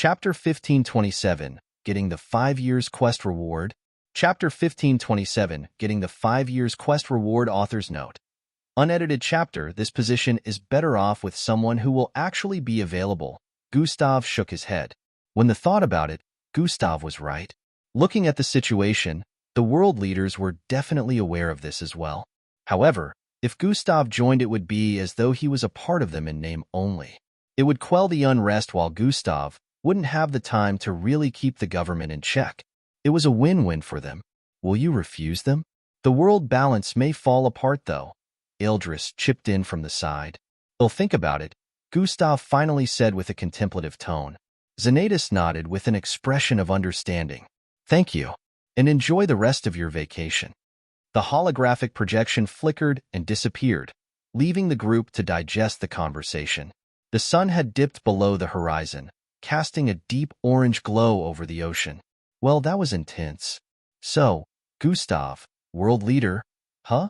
Chapter 1527, Getting the 5 Years Quest Reward. Chapter 1527, Getting the 5 Years Quest Reward. Author's note. Unedited chapter. This position is better off with someone who will actually be available. Gustav shook his head. When the thought about it, Gustav was right. Looking at the situation, the world leaders were definitely aware of this as well. However, if Gustav joined, it would be as though he was a part of them in name only. It would quell the unrest while Gustav wouldn't have the time to really keep the government in check. It was a win-win for them. Will you refuse them? The world balance may fall apart, though. Ildris chipped in from the side. Well, think about it, Gustav finally said with a contemplative tone. Xanatus nodded with an expression of understanding. Thank you, and enjoy the rest of your vacation. The holographic projection flickered and disappeared, leaving the group to digest the conversation. The sun had dipped below the horizon, casting a deep orange glow over the ocean. Well, that was intense. So, Gustav, world leader, huh?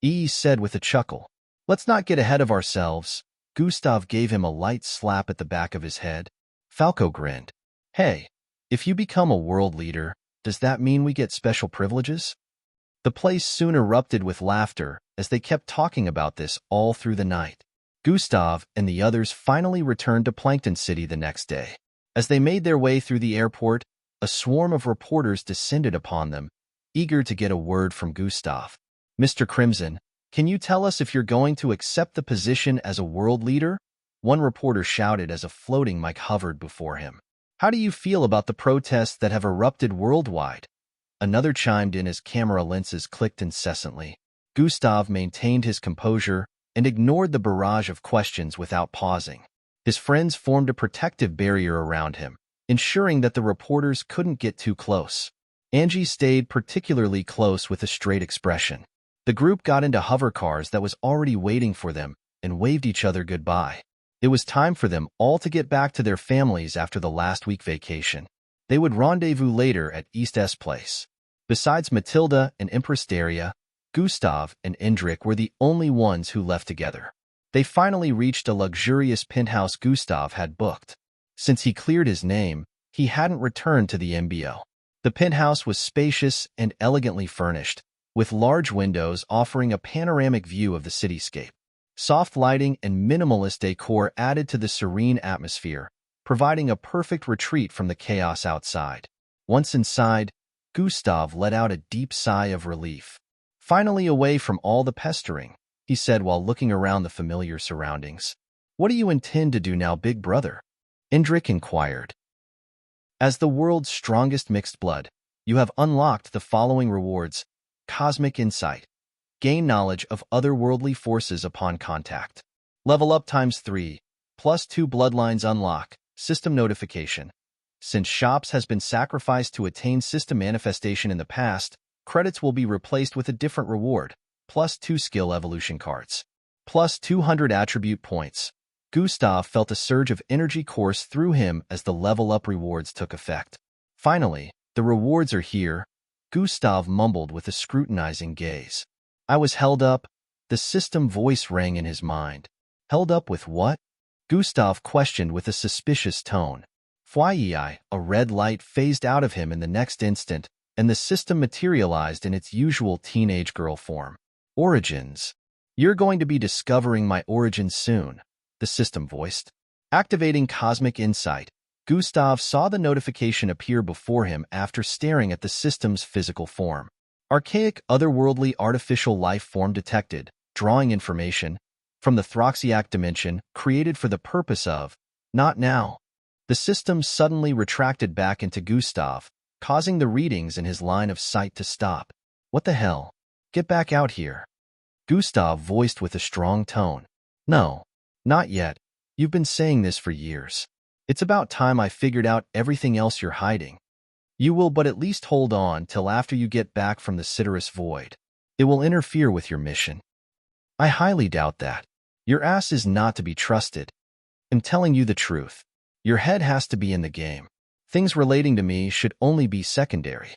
E said with a chuckle. Let's not get ahead of ourselves. Gustav gave him a light slap at the back of his head. Falco grinned. Hey, if you become a world leader, does that mean we get special privileges? The place soon erupted with laughter as they kept talking about this all through the night. Gustav and the others finally returned to Plankton City the next day. As they made their way through the airport, a swarm of reporters descended upon them, eager to get a word from Gustav. Mr. Crimson, can you tell us if you're going to accept the position as a world leader? One reporter shouted as a floating mic hovered before him. How do you feel about the protests that have erupted worldwide? Another chimed in as camera lenses clicked incessantly. Gustav maintained his composure and ignored the barrage of questions without pausing. His friends formed a protective barrier around him, ensuring that the reporters couldn't get too close. Angie stayed particularly close with a straight expression. The group got into hover cars that was already waiting for them and waved each other goodbye. It was time for them all to get back to their families after the last week vacation. They would rendezvous later at East S Place. Besides Matilda and Empress Daria, Gustav and Indrik were the only ones who left together. They finally reached a luxurious penthouse Gustav had booked. Since he cleared his name, he hadn't returned to the MBO. The penthouse was spacious and elegantly furnished, with large windows offering a panoramic view of the cityscape. Soft lighting and minimalist decor added to the serene atmosphere, providing a perfect retreat from the chaos outside. Once inside, Gustav let out a deep sigh of relief. Finally away from all the pestering, he said while looking around the familiar surroundings. What do you intend to do now, big brother? Indrik inquired. As the world's strongest mixed blood, you have unlocked the following rewards. Cosmic insight. Gain knowledge of otherworldly forces upon contact. Level up ×3. +2 bloodlines unlock. System notification. Since Shops has been sacrificed to attain system manifestation in the past, credits will be replaced with a different reward. +2 skill evolution cards. +200 attribute points. Gustav felt a surge of energy course through him as the level up rewards took effect. Finally, the rewards are here, Gustav mumbled with a scrutinizing gaze. I was held up. The system voice rang in his mind. Held up with what? Gustav questioned with a suspicious tone. Fyi, a red light phased out of him in the next instant, and the system materialized in its usual teenage girl form. Origins. You're going to be discovering my origins soon, the system voiced. Activating Cosmic Insight, Gustav saw the notification appear before him after staring at the system's physical form. Archaic, otherworldly artificial life form detected, drawing information from the Throxiac dimension created for the purpose of, not now. The system suddenly retracted back into Gustav, causing the readings in his line of sight to stop. What the hell? Get back out here. Gustav voiced with a strong tone. No, not yet. You've been saying this for years. It's about time I figured out everything else you're hiding. You will but at least hold on till after you get back from the Siderus Void. It will interfere with your mission. I highly doubt that. Your ass is not to be trusted. I'm telling you the truth. Your head has to be in the game. Things relating to me should only be secondary.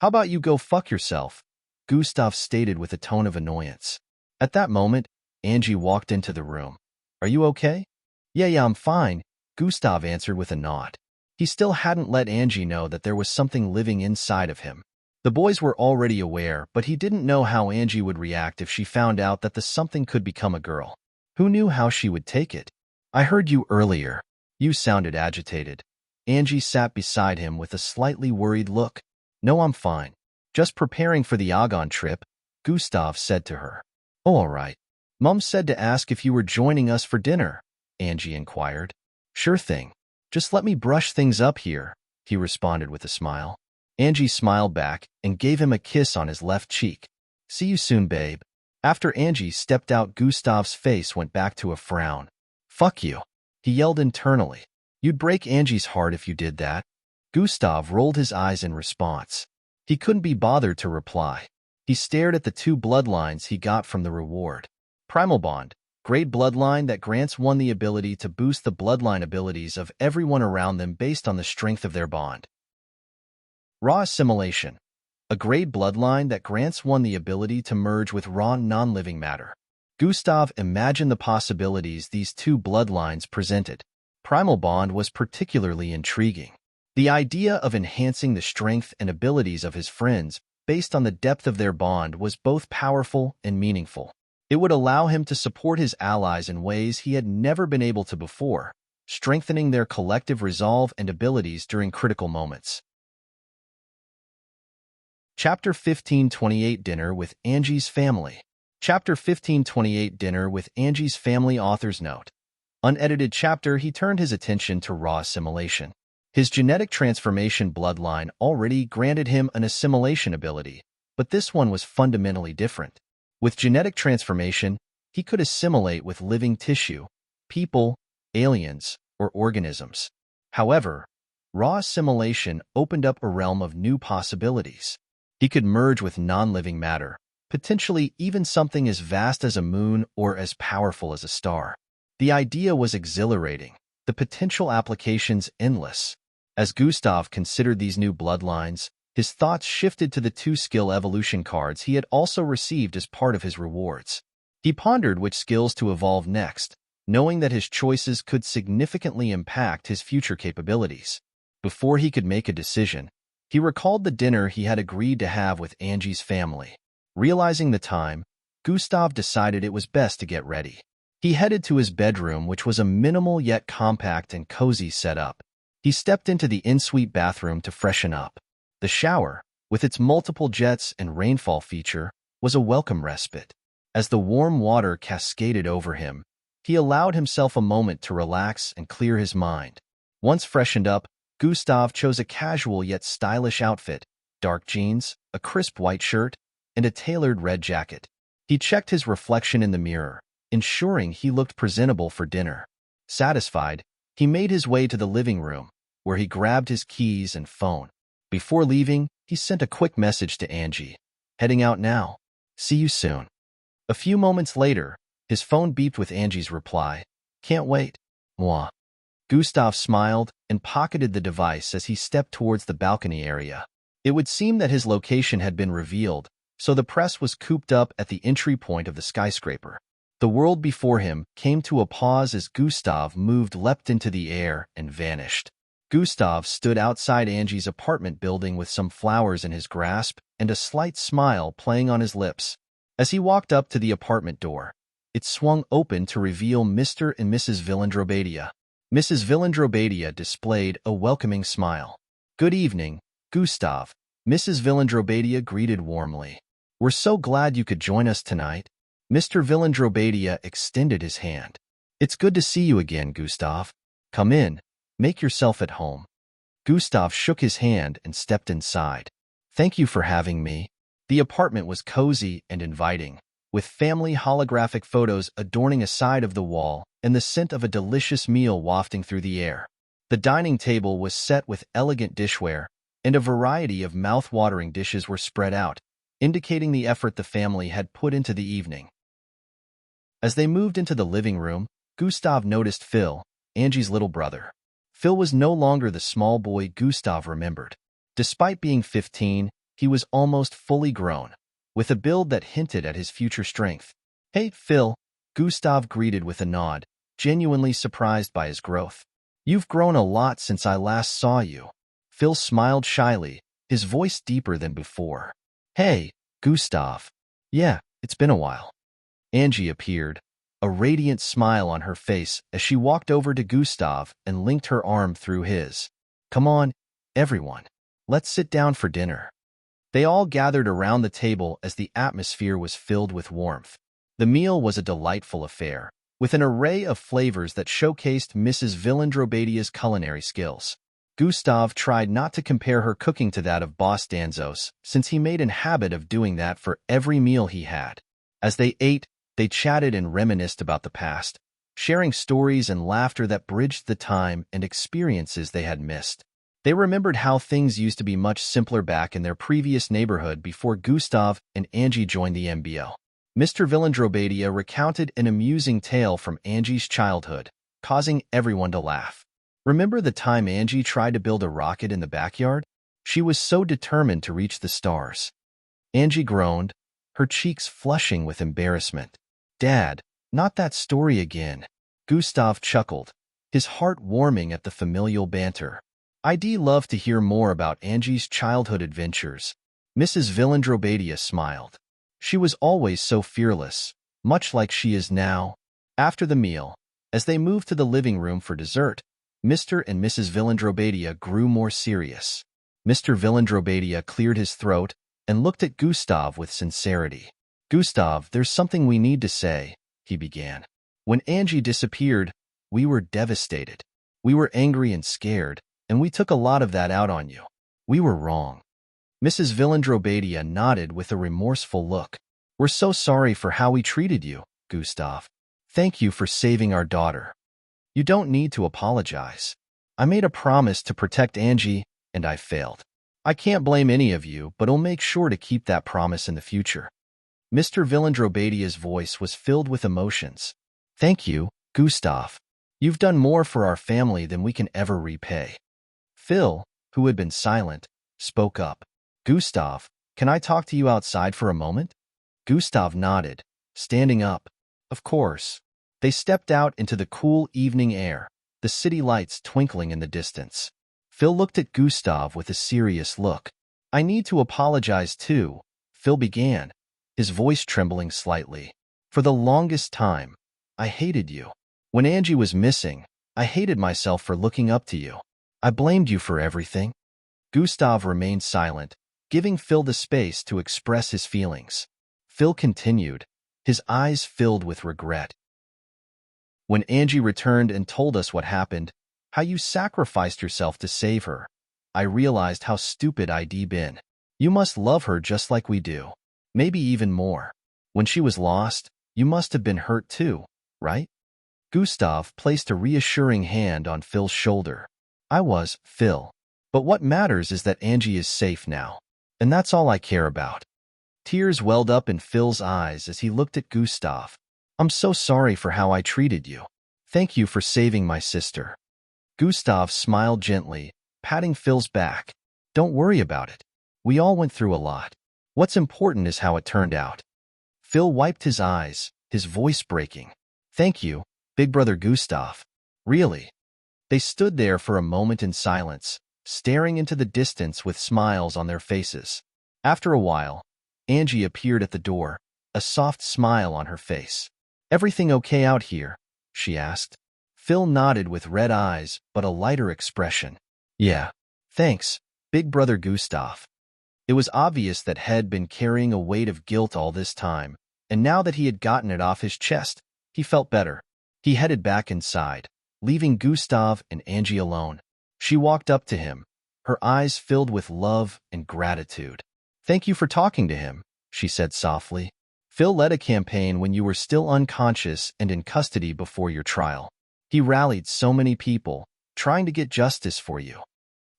How about you go fuck yourself? Gustav stated with a tone of annoyance. At that moment, Angie walked into the room. Are you okay? Yeah, I'm fine, Gustav answered with a nod. He still hadn't let Angie know that there was something living inside of him. The boys were already aware, but he didn't know how Angie would react if she found out that the something could become a girl. Who knew how she would take it? I heard you earlier. You sounded agitated. Angie sat beside him with a slightly worried look. No, I'm fine. Just preparing for the Agon trip, Gustav said to her. Oh, all right. Mum said to ask if you were joining us for dinner, Angie inquired. Sure thing. Just let me brush things up here, he responded with a smile. Angie smiled back and gave him a kiss on his left cheek. See you soon, babe. After Angie stepped out, Gustav's face went back to a frown. Fuck you, he yelled internally. You'd break Angie's heart if you did that. Gustav rolled his eyes in response. He couldn't be bothered to reply. He stared at the 2 bloodlines he got from the reward. Primal Bond, grade bloodline that grants one the ability to boost the bloodline abilities of everyone around them based on the strength of their bond. Raw assimilation, a grade bloodline that grants one the ability to merge with raw non-living matter. Gustav imagined the possibilities these 2 bloodlines presented. Primal Bond was particularly intriguing. The idea of enhancing the strength and abilities of his friends based on the depth of their bond was both powerful and meaningful. It would allow him to support his allies in ways he had never been able to before, strengthening their collective resolve and abilities during critical moments. Chapter 1528 Dinner with Angie's Family. Chapter 1528 Dinner with Angie's Family. Author's note. Unedited chapter. He turned his attention to raw assimilation. His genetic transformation bloodline already granted him an assimilation ability, but this one was fundamentally different. With genetic transformation, he could assimilate with living tissue, people, aliens, or organisms. However, raw assimilation opened up a realm of new possibilities. He could merge with non-living matter, potentially even something as vast as a moon or as powerful as a star. The idea was exhilarating, the potential applications endless. As Gustav considered these new bloodlines, his thoughts shifted to the 2 skill evolution cards he had also received as part of his rewards. He pondered which skills to evolve next, knowing that his choices could significantly impact his future capabilities. Before he could make a decision, he recalled the dinner he had agreed to have with Angie's family. Realizing the time, Gustav decided it was best to get ready. He headed to his bedroom, which was a minimal yet compact and cozy setup. He stepped into the en-suite bathroom to freshen up. The shower, with its multiple jets and rainfall feature, was a welcome respite. As the warm water cascaded over him, he allowed himself a moment to relax and clear his mind. Once freshened up, Gustav chose a casual yet stylish outfit, dark jeans, a crisp white shirt, and a tailored red jacket. He checked his reflection in the mirror, ensuring he looked presentable for dinner. Satisfied, he made his way to the living room, where he grabbed his keys and phone. Before leaving, he sent a quick message to Angie. Heading out now. See you soon. A few moments later, his phone beeped with Angie's reply. Can't wait. Mwah. Gustav smiled and pocketed the device as he stepped towards the balcony area. It would seem that his location had been revealed, so the press was cooped up at the entry point of the skyscraper. The world before him came to a pause as Gustav leapt into the air and vanished. Gustav stood outside Angie's apartment building with some flowers in his grasp and a slight smile playing on his lips. As he walked up to the apartment door, it swung open to reveal Mr. and Mrs. Villandrobadia. Mrs. Villandrobadia displayed a welcoming smile. Good evening, Gustav, Mrs. Villandrobadia greeted warmly. We're so glad you could join us tonight. Mr. Villandrobadia extended his hand. It's good to see you again, Gustav. Come in. Make yourself at home. Gustav shook his hand and stepped inside. Thank you for having me. The apartment was cozy and inviting, with family holographic photos adorning a side of the wall and the scent of a delicious meal wafting through the air. The dining table was set with elegant dishware, and a variety of mouth-watering dishes were spread out, indicating the effort the family had put into the evening. As they moved into the living room, Gustav noticed Phil, Angie's little brother. Phil was no longer the small boy Gustav remembered. Despite being 15, he was almost fully grown, with a build that hinted at his future strength. Hey, Phil, Gustav greeted with a nod, genuinely surprised by his growth. You've grown a lot since I last saw you. Phil smiled shyly, his voice deeper than before. Hey, Gustav. Yeah, it's been a while. Angie appeared, a radiant smile on her face as she walked over to Gustav and linked her arm through his. Come on, everyone. Let's sit down for dinner. They all gathered around the table as the atmosphere was filled with warmth. The meal was a delightful affair, with an array of flavors that showcased Mrs. Villandrobadia's culinary skills. Gustav tried not to compare her cooking to that of Boss Danzos, since he made a habit of doing that for every meal he had. As they ate, they chatted and reminisced about the past, sharing stories and laughter that bridged the time and experiences they had missed. They remembered how things used to be much simpler back in their previous neighborhood before Gustav and Angie joined the MBO. Mr. Villandrobadia recounted an amusing tale from Angie's childhood, causing everyone to laugh. Remember the time Angie tried to build a rocket in the backyard? She was so determined to reach the stars. Angie groaned, her cheeks flushing with embarrassment. Dad, not that story again. Gustav chuckled, his heart warming at the familial banter. I'd love to hear more about Angie's childhood adventures. Mrs. Villandrobadia smiled. She was always so fearless, much like she is now. After the meal, as they moved to the living room for dessert, Mr. and Mrs. Villandrobadia grew more serious. Mr. Villandrobadia cleared his throat and looked at Gustav with sincerity. Gustav, there's something we need to say, he began. When Angie disappeared, we were devastated. We were angry and scared, and we took a lot of that out on you. We were wrong. Mrs. Villandrobadia nodded with a remorseful look. We're so sorry for how we treated you, Gustav. Thank you for saving our daughter. You don't need to apologize. I made a promise to protect Angie, and I failed. I can't blame any of you, but I'll make sure to keep that promise in the future. Mr. Villandrobadia's voice was filled with emotions. Thank you, Gustav. You've done more for our family than we can ever repay. Phil, who had been silent, spoke up. Gustav, can I talk to you outside for a moment? Gustav nodded, standing up. Of course. They stepped out into the cool evening air, the city lights twinkling in the distance. Phil looked at Gustav with a serious look. I need to apologize too, Phil began, his voice trembling slightly. For the longest time, I hated you. When Angie was missing, I hated myself for looking up to you. I blamed you for everything. Gustav remained silent, giving Phil the space to express his feelings. Phil continued, his eyes filled with regret. When Angie returned and told us what happened, how you sacrificed yourself to save her, I realized how stupid I'd been. You must love her just like we do, maybe even more. When she was lost, you must have been hurt too, right? Gustav placed a reassuring hand on Phil's shoulder. I was, Phil. But what matters is that Angie is safe now. And that's all I care about. Tears welled up in Phil's eyes as he looked at Gustav. I'm so sorry for how I treated you. Thank you for saving my sister. Gustav smiled gently, patting Phil's back. Don't worry about it. We all went through a lot. What's important is how it turned out. Phil wiped his eyes, his voice breaking. Thank you, Big Brother Gustav. Really? They stood there for a moment in silence, staring into the distance with smiles on their faces. After a while, Angie appeared at the door, a soft smile on her face. Everything okay out here? She asked. Phil nodded with red eyes, but a lighter expression. Yeah. Thanks, Big Brother Gustav. It was obvious that he'd been carrying a weight of guilt all this time, and now that he had gotten it off his chest, he felt better. He headed back inside, leaving Gustav and Angie alone. She walked up to him, her eyes filled with love and gratitude. Thank you for talking to him, she said softly. Phil led a campaign when you were still unconscious and in custody before your trial. He rallied so many people, trying to get justice for you.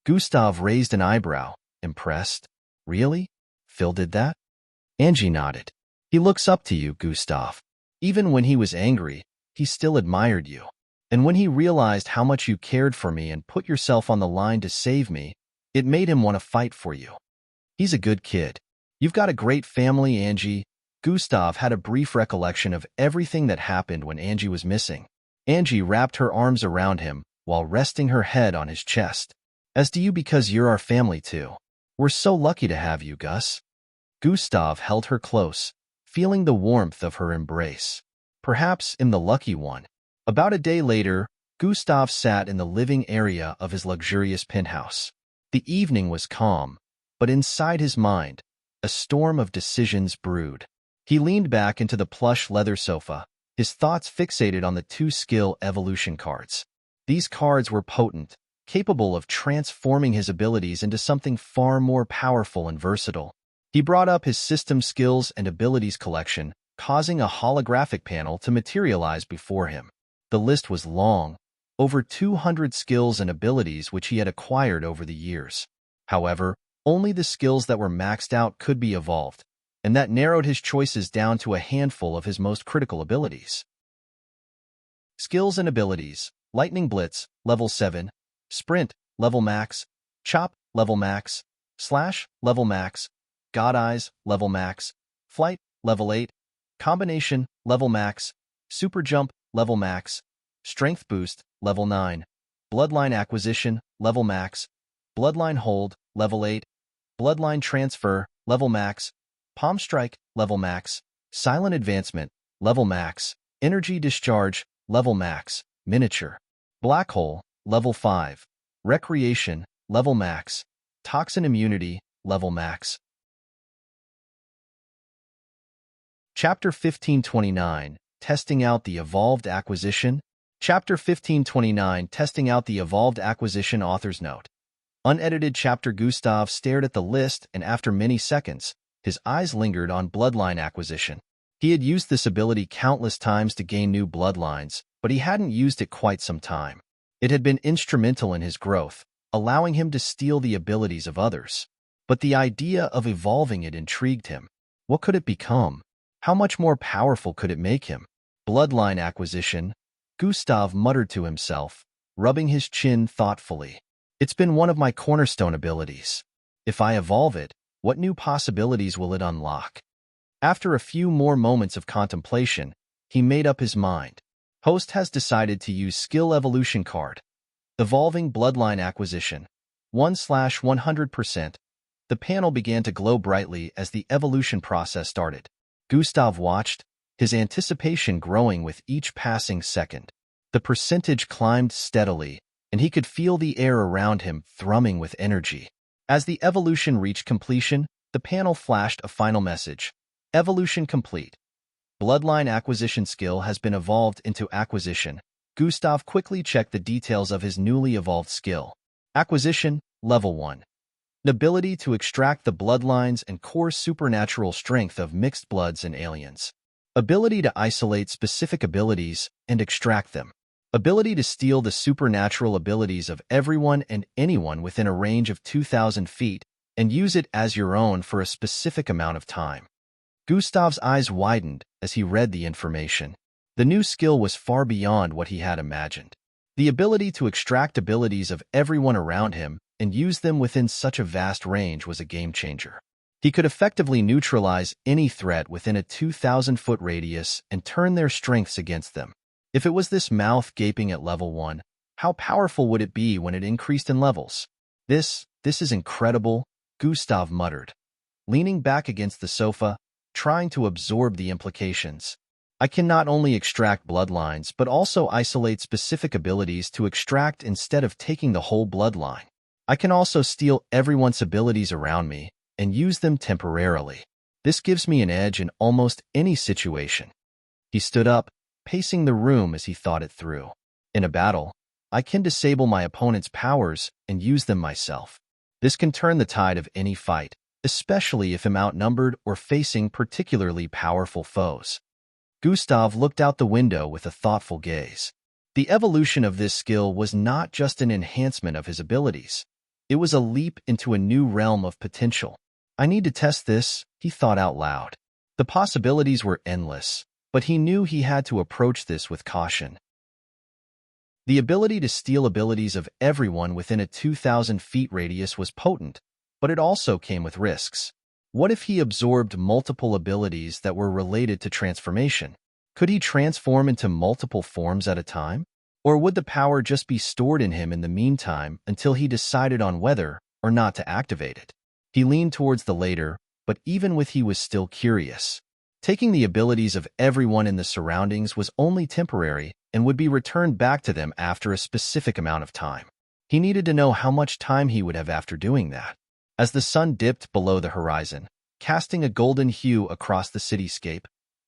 Gustav raised an eyebrow, impressed. Really? Phil did that? Angie nodded. He looks up to you, Gustav. Even when he was angry, he still admired you. And when he realized how much you cared for me and put yourself on the line to save me, it made him want to fight for you. He's a good kid. You've got a great family, Angie. Gustav had a brief recollection of everything that happened when Angie was missing. Angie wrapped her arms around him, while resting her head on his chest. As do you because you're our family too. We're so lucky to have you, Gus. Gustav held her close, feeling the warmth of her embrace. Perhaps I'm the lucky one. About a day later, Gustav sat in the living area of his luxurious penthouse. The evening was calm, but inside his mind, a storm of decisions brewed. He leaned back into the plush leather sofa, his thoughts fixated on the 2 skill evolution cards. These cards were potent, capable of transforming his abilities into something far more powerful and versatile. He brought up his system skills and abilities collection, causing a holographic panel to materialize before him. The list was long, over 200 skills and abilities which he had acquired over the years. However, only the skills that were maxed out could be evolved, and that narrowed his choices down to a handful of his most critical abilities. Skills and abilities: Lightning Blitz, level 7, Sprint, level max, Chop, level max, Slash, level max, God Eyes, level max, Flight, level 8, Combination, level max, Super Jump, level max, Strength Boost, level 9, Bloodline Acquisition, level max, Bloodline Hold, level 8, Bloodline Transfer, level max, Palm Strike, level max, Silent Advancement, level max, Energy Discharge, level max, Miniature, Black Hole, level 5, Recreation, level max, Toxin Immunity, level max. Chapter 1529, Testing Out the Evolved Acquisition. Chapter 1529, Testing Out the Evolved Acquisition. Author's Note. Unedited chapter. Gustav stared at the list, and after many seconds, his eyes lingered on Bloodline Acquisition. He had used this ability countless times to gain new bloodlines, but he hadn't used it quite some time. It had been instrumental in his growth, allowing him to steal the abilities of others. But the idea of evolving it intrigued him. What could it become? How much more powerful could it make him? Bloodline Acquisition, Gustav muttered to himself, rubbing his chin thoughtfully. It's been one of my cornerstone abilities. If I evolve it, what new possibilities will it unlock? After a few more moments of contemplation, he made up his mind. Host has decided to use Skill Evolution card. Evolving Bloodline Acquisition. 1/100%. The panel began to glow brightly as the evolution process started. Gustav watched, his anticipation growing with each passing second. The percentage climbed steadily, and he could feel the air around him thrumming with energy. As the evolution reached completion, the panel flashed a final message. Evolution complete. Bloodline Acquisition skill has been evolved into Acquisition. Gustav quickly checked the details of his newly evolved skill. Acquisition, level 1. The ability to extract the bloodlines and core supernatural strength of mixed bloods and aliens. Ability to isolate specific abilities and extract them. Ability to steal the supernatural abilities of everyone and anyone within a range of 2,000 feet and use it as your own for a specific amount of time. Gustav's eyes widened as he read the information. The new skill was far beyond what he had imagined. The ability to extract abilities of everyone around him and use them within such a vast range was a game-changer. He could effectively neutralize any threat within a 2,000-foot radius and turn their strengths against them. If it was this mouth gaping at level 1, how powerful would it be when it increased in levels? This is incredible, Gustav muttered, leaning back against the sofa, trying to absorb the implications. I can not only extract bloodlines, but also isolate specific abilities to extract instead of taking the whole bloodline. I can also steal everyone's abilities around me and use them temporarily. This gives me an edge in almost any situation. He stood up, pacing the room as he thought it through. In a battle, I can disable my opponent's powers and use them myself. This can turn the tide of any fight, especially if I'm outnumbered or facing particularly powerful foes. Gustav looked out the window with a thoughtful gaze. The evolution of this skill was not just an enhancement of his abilities. It was a leap into a new realm of potential. I need to test this, he thought out loud. The possibilities were endless, but he knew he had to approach this with caution. The ability to steal abilities of everyone within a 2,000 feet radius was potent, but it also came with risks. What if he absorbed multiple abilities that were related to transformation? Could he transform into multiple forms at a time? Or would the power just be stored in him in the meantime until he decided on whether or not to activate it? He leaned towards the later, but even with he was still curious. Taking the abilities of everyone in the surroundings was only temporary and would be returned back to them after a specific amount of time. He needed to know how much time he would have after doing that. As the sun dipped below the horizon, casting a golden hue across the cityscape,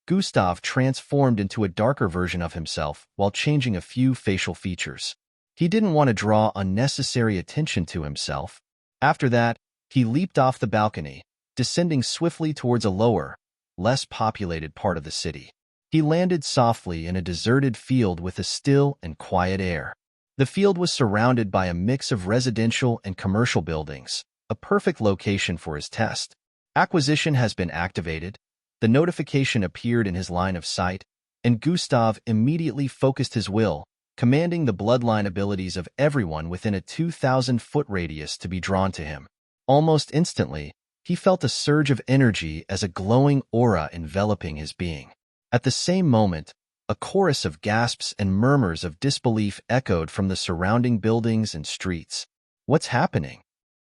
Gustav transformed into a darker version of himself while changing a few facial features. He didn't want to draw unnecessary attention to himself. After that, he leaped off the balcony, descending swiftly towards a lower, less populated part of the city. He landed softly in a deserted field with a still and quiet air. The field was surrounded by a mix of residential and commercial buildings, a perfect location for his test. Acquisition has been activated. The notification appeared in his line of sight, and Gustav immediately focused his will, commanding the bloodline abilities of everyone within a 2,000-foot radius to be drawn to him. Almost instantly, he felt a surge of energy as a glowing aura enveloping his being. At the same moment, a chorus of gasps and murmurs of disbelief echoed from the surrounding buildings and streets. What's happening?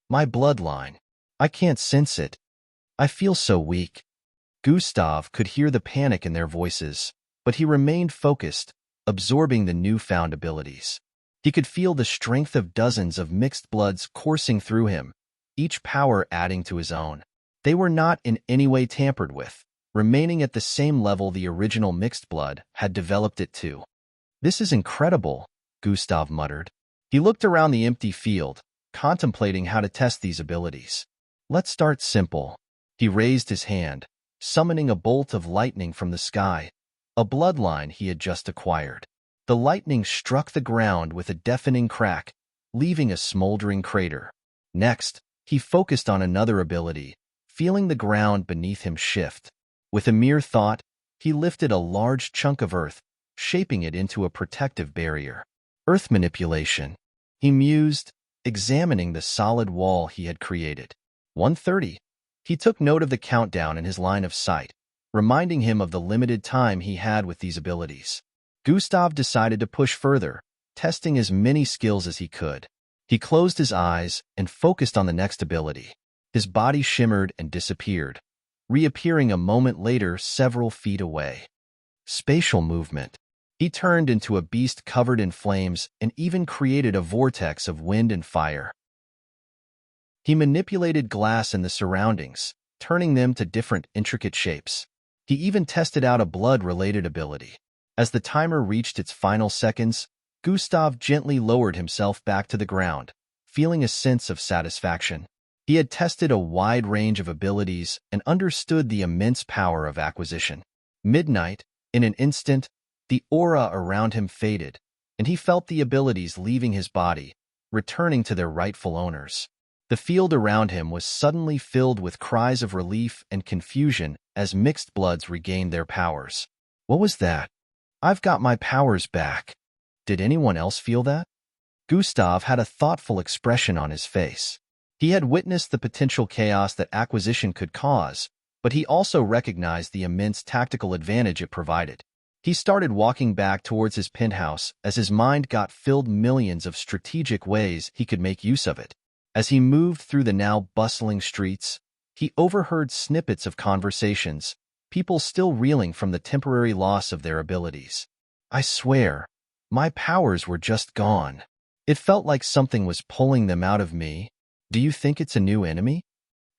My bloodline. I can't sense it. I feel so weak. Gustav could hear the panic in their voices, but he remained focused, absorbing the newfound abilities. He could feel the strength of dozens of mixed bloods coursing through him, each power adding to his own. They were not in any way tampered with, remaining at the same level the original mixed blood had developed it to. This is incredible, Gustav muttered. He looked around the empty field, contemplating how to test these abilities. Let's start simple. He raised his hand, summoning a bolt of lightning from the sky, a bloodline he had just acquired. The lightning struck the ground with a deafening crack, leaving a smoldering crater. Next, he focused on another ability, feeling the ground beneath him shift. With a mere thought, he lifted a large chunk of earth, shaping it into a protective barrier. Earth manipulation, he mused, examining the solid wall he had created. 1:30. He took note of the countdown in his line of sight, reminding him of the limited time he had with these abilities. Gustav decided to push further, testing as many skills as he could. He closed his eyes and focused on the next ability. His body shimmered and disappeared, reappearing a moment later several feet away. Spatial movement. He turned into a beast covered in flames and even created a vortex of wind and fire. He manipulated glass in the surroundings, turning them to different intricate shapes. He even tested out a blood-related ability. As the timer reached its final seconds, Gustav gently lowered himself back to the ground, feeling a sense of satisfaction. He had tested a wide range of abilities and understood the immense power of acquisition. Midnight, in an instant, the aura around him faded, and he felt the abilities leaving his body, returning to their rightful owners. The field around him was suddenly filled with cries of relief and confusion as mixed bloods regained their powers. What was that? I've got my powers back. Did anyone else feel that? Gustav had a thoughtful expression on his face. He had witnessed the potential chaos that acquisition could cause, but he also recognized the immense tactical advantage it provided. He started walking back towards his penthouse as his mind got filled millions of strategic ways he could make use of it. As he moved through the now bustling streets, he overheard snippets of conversations, people still reeling from the temporary loss of their abilities. I swear, my powers were just gone. It felt like something was pulling them out of me. Do you think it's a new enemy?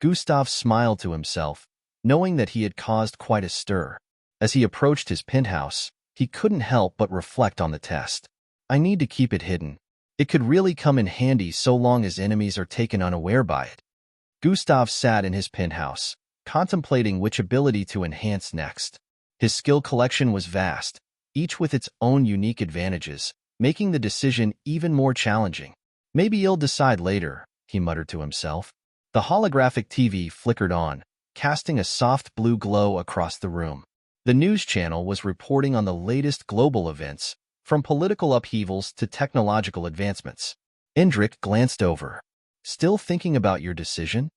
Gustav smiled to himself, knowing that he had caused quite a stir. As he approached his penthouse, he couldn't help but reflect on the test. I need to keep it hidden. It could really come in handy so long as enemies are taken unaware by it. Gustav sat in his penthouse, contemplating which ability to enhance next. His skill collection was vast, each with its own unique advantages, making the decision even more challenging. Maybe he'll decide later, he muttered to himself. The holographic TV flickered on, casting a soft blue glow across the room. The news channel was reporting on the latest global events, from political upheavals to technological advancements. Indrik glanced over. Still thinking about your decision?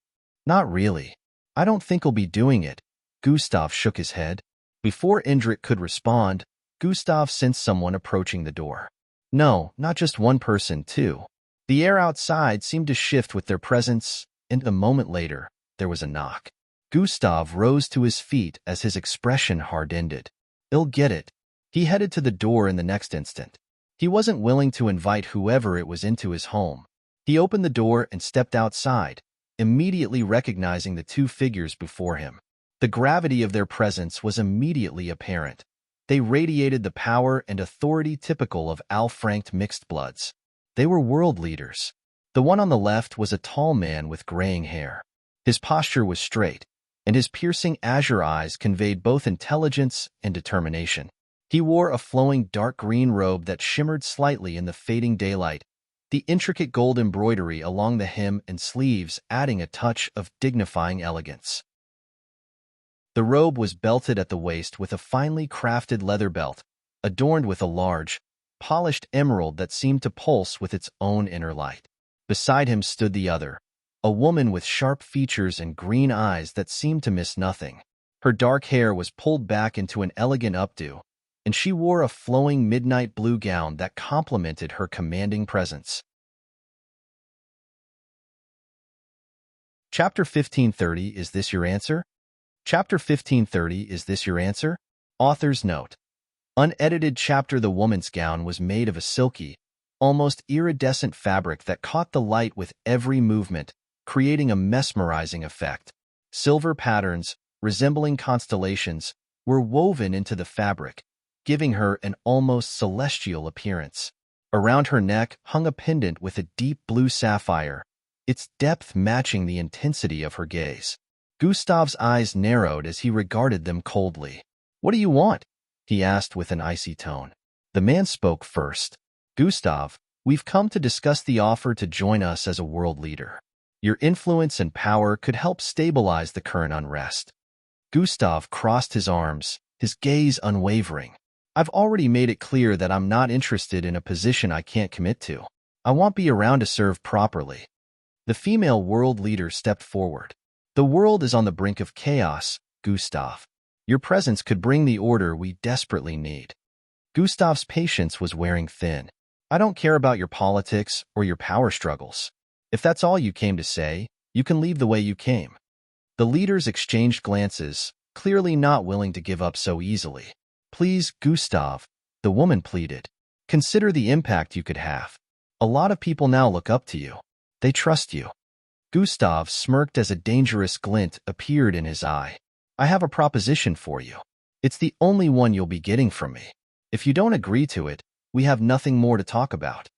Not really. I don't think I'll be doing it. Gustav shook his head. Before Indrik could respond, Gustav sensed someone approaching the door. No, not just one person, too. The air outside seemed to shift with their presence, and a moment later, there was a knock. Gustav rose to his feet as his expression hardened. "He'll get it." He headed to the door in the next instant. He wasn't willing to invite whoever it was into his home. He opened the door and stepped outside, immediately recognizing the two figures before him. The gravity of their presence was immediately apparent. They radiated the power and authority typical of Al-Franked mixed bloods. They were world leaders. The one on the left was a tall man with graying hair. His posture was straight, and his piercing azure eyes conveyed both intelligence and determination. He wore a flowing dark green robe that shimmered slightly in the fading daylight, the intricate gold embroidery along the hem and sleeves adding a touch of dignifying elegance. The robe was belted at the waist with a finely crafted leather belt, adorned with a large, polished emerald that seemed to pulse with its own inner light. Beside him stood the other, a woman with sharp features and green eyes that seemed to miss nothing. Her dark hair was pulled back into an elegant updo, and she wore a flowing midnight blue gown that complemented her commanding presence. Chapter 1530, Is This Your Answer? Chapter 1530, Is This Your Answer? Author's Note. Unedited chapter. The woman's gown was made of a silky, almost iridescent fabric that caught the light with every movement, creating a mesmerizing effect. Silver patterns, resembling constellations, were woven into the fabric, giving her an almost celestial appearance. Around her neck hung a pendant with a deep blue sapphire, its depth matching the intensity of her gaze. Gustav's eyes narrowed as he regarded them coldly. "What do you want?" he asked with an icy tone. The man spoke first. "Gustav, we've come to discuss the offer to join us as a world leader. Your influence and power could help stabilize the current unrest." Gustav crossed his arms, his gaze unwavering. "I've already made it clear that I'm not interested in a position I can't commit to. I won't be around to serve properly." The female world leader stepped forward. "The world is on the brink of chaos, Gustav. Your presence could bring the order we desperately need." Gustav's patience was wearing thin. "I don't care about your politics or your power struggles. If that's all you came to say, you can leave the way you came." The leaders exchanged glances, clearly not willing to give up so easily. "Please, Gustav," the woman pleaded. "Consider the impact you could have. A lot of people now look up to you. They trust you." Gustav smirked as a dangerous glint appeared in his eye. "I have a proposition for you. It's the only one you'll be getting from me. If you don't agree to it, we have nothing more to talk about."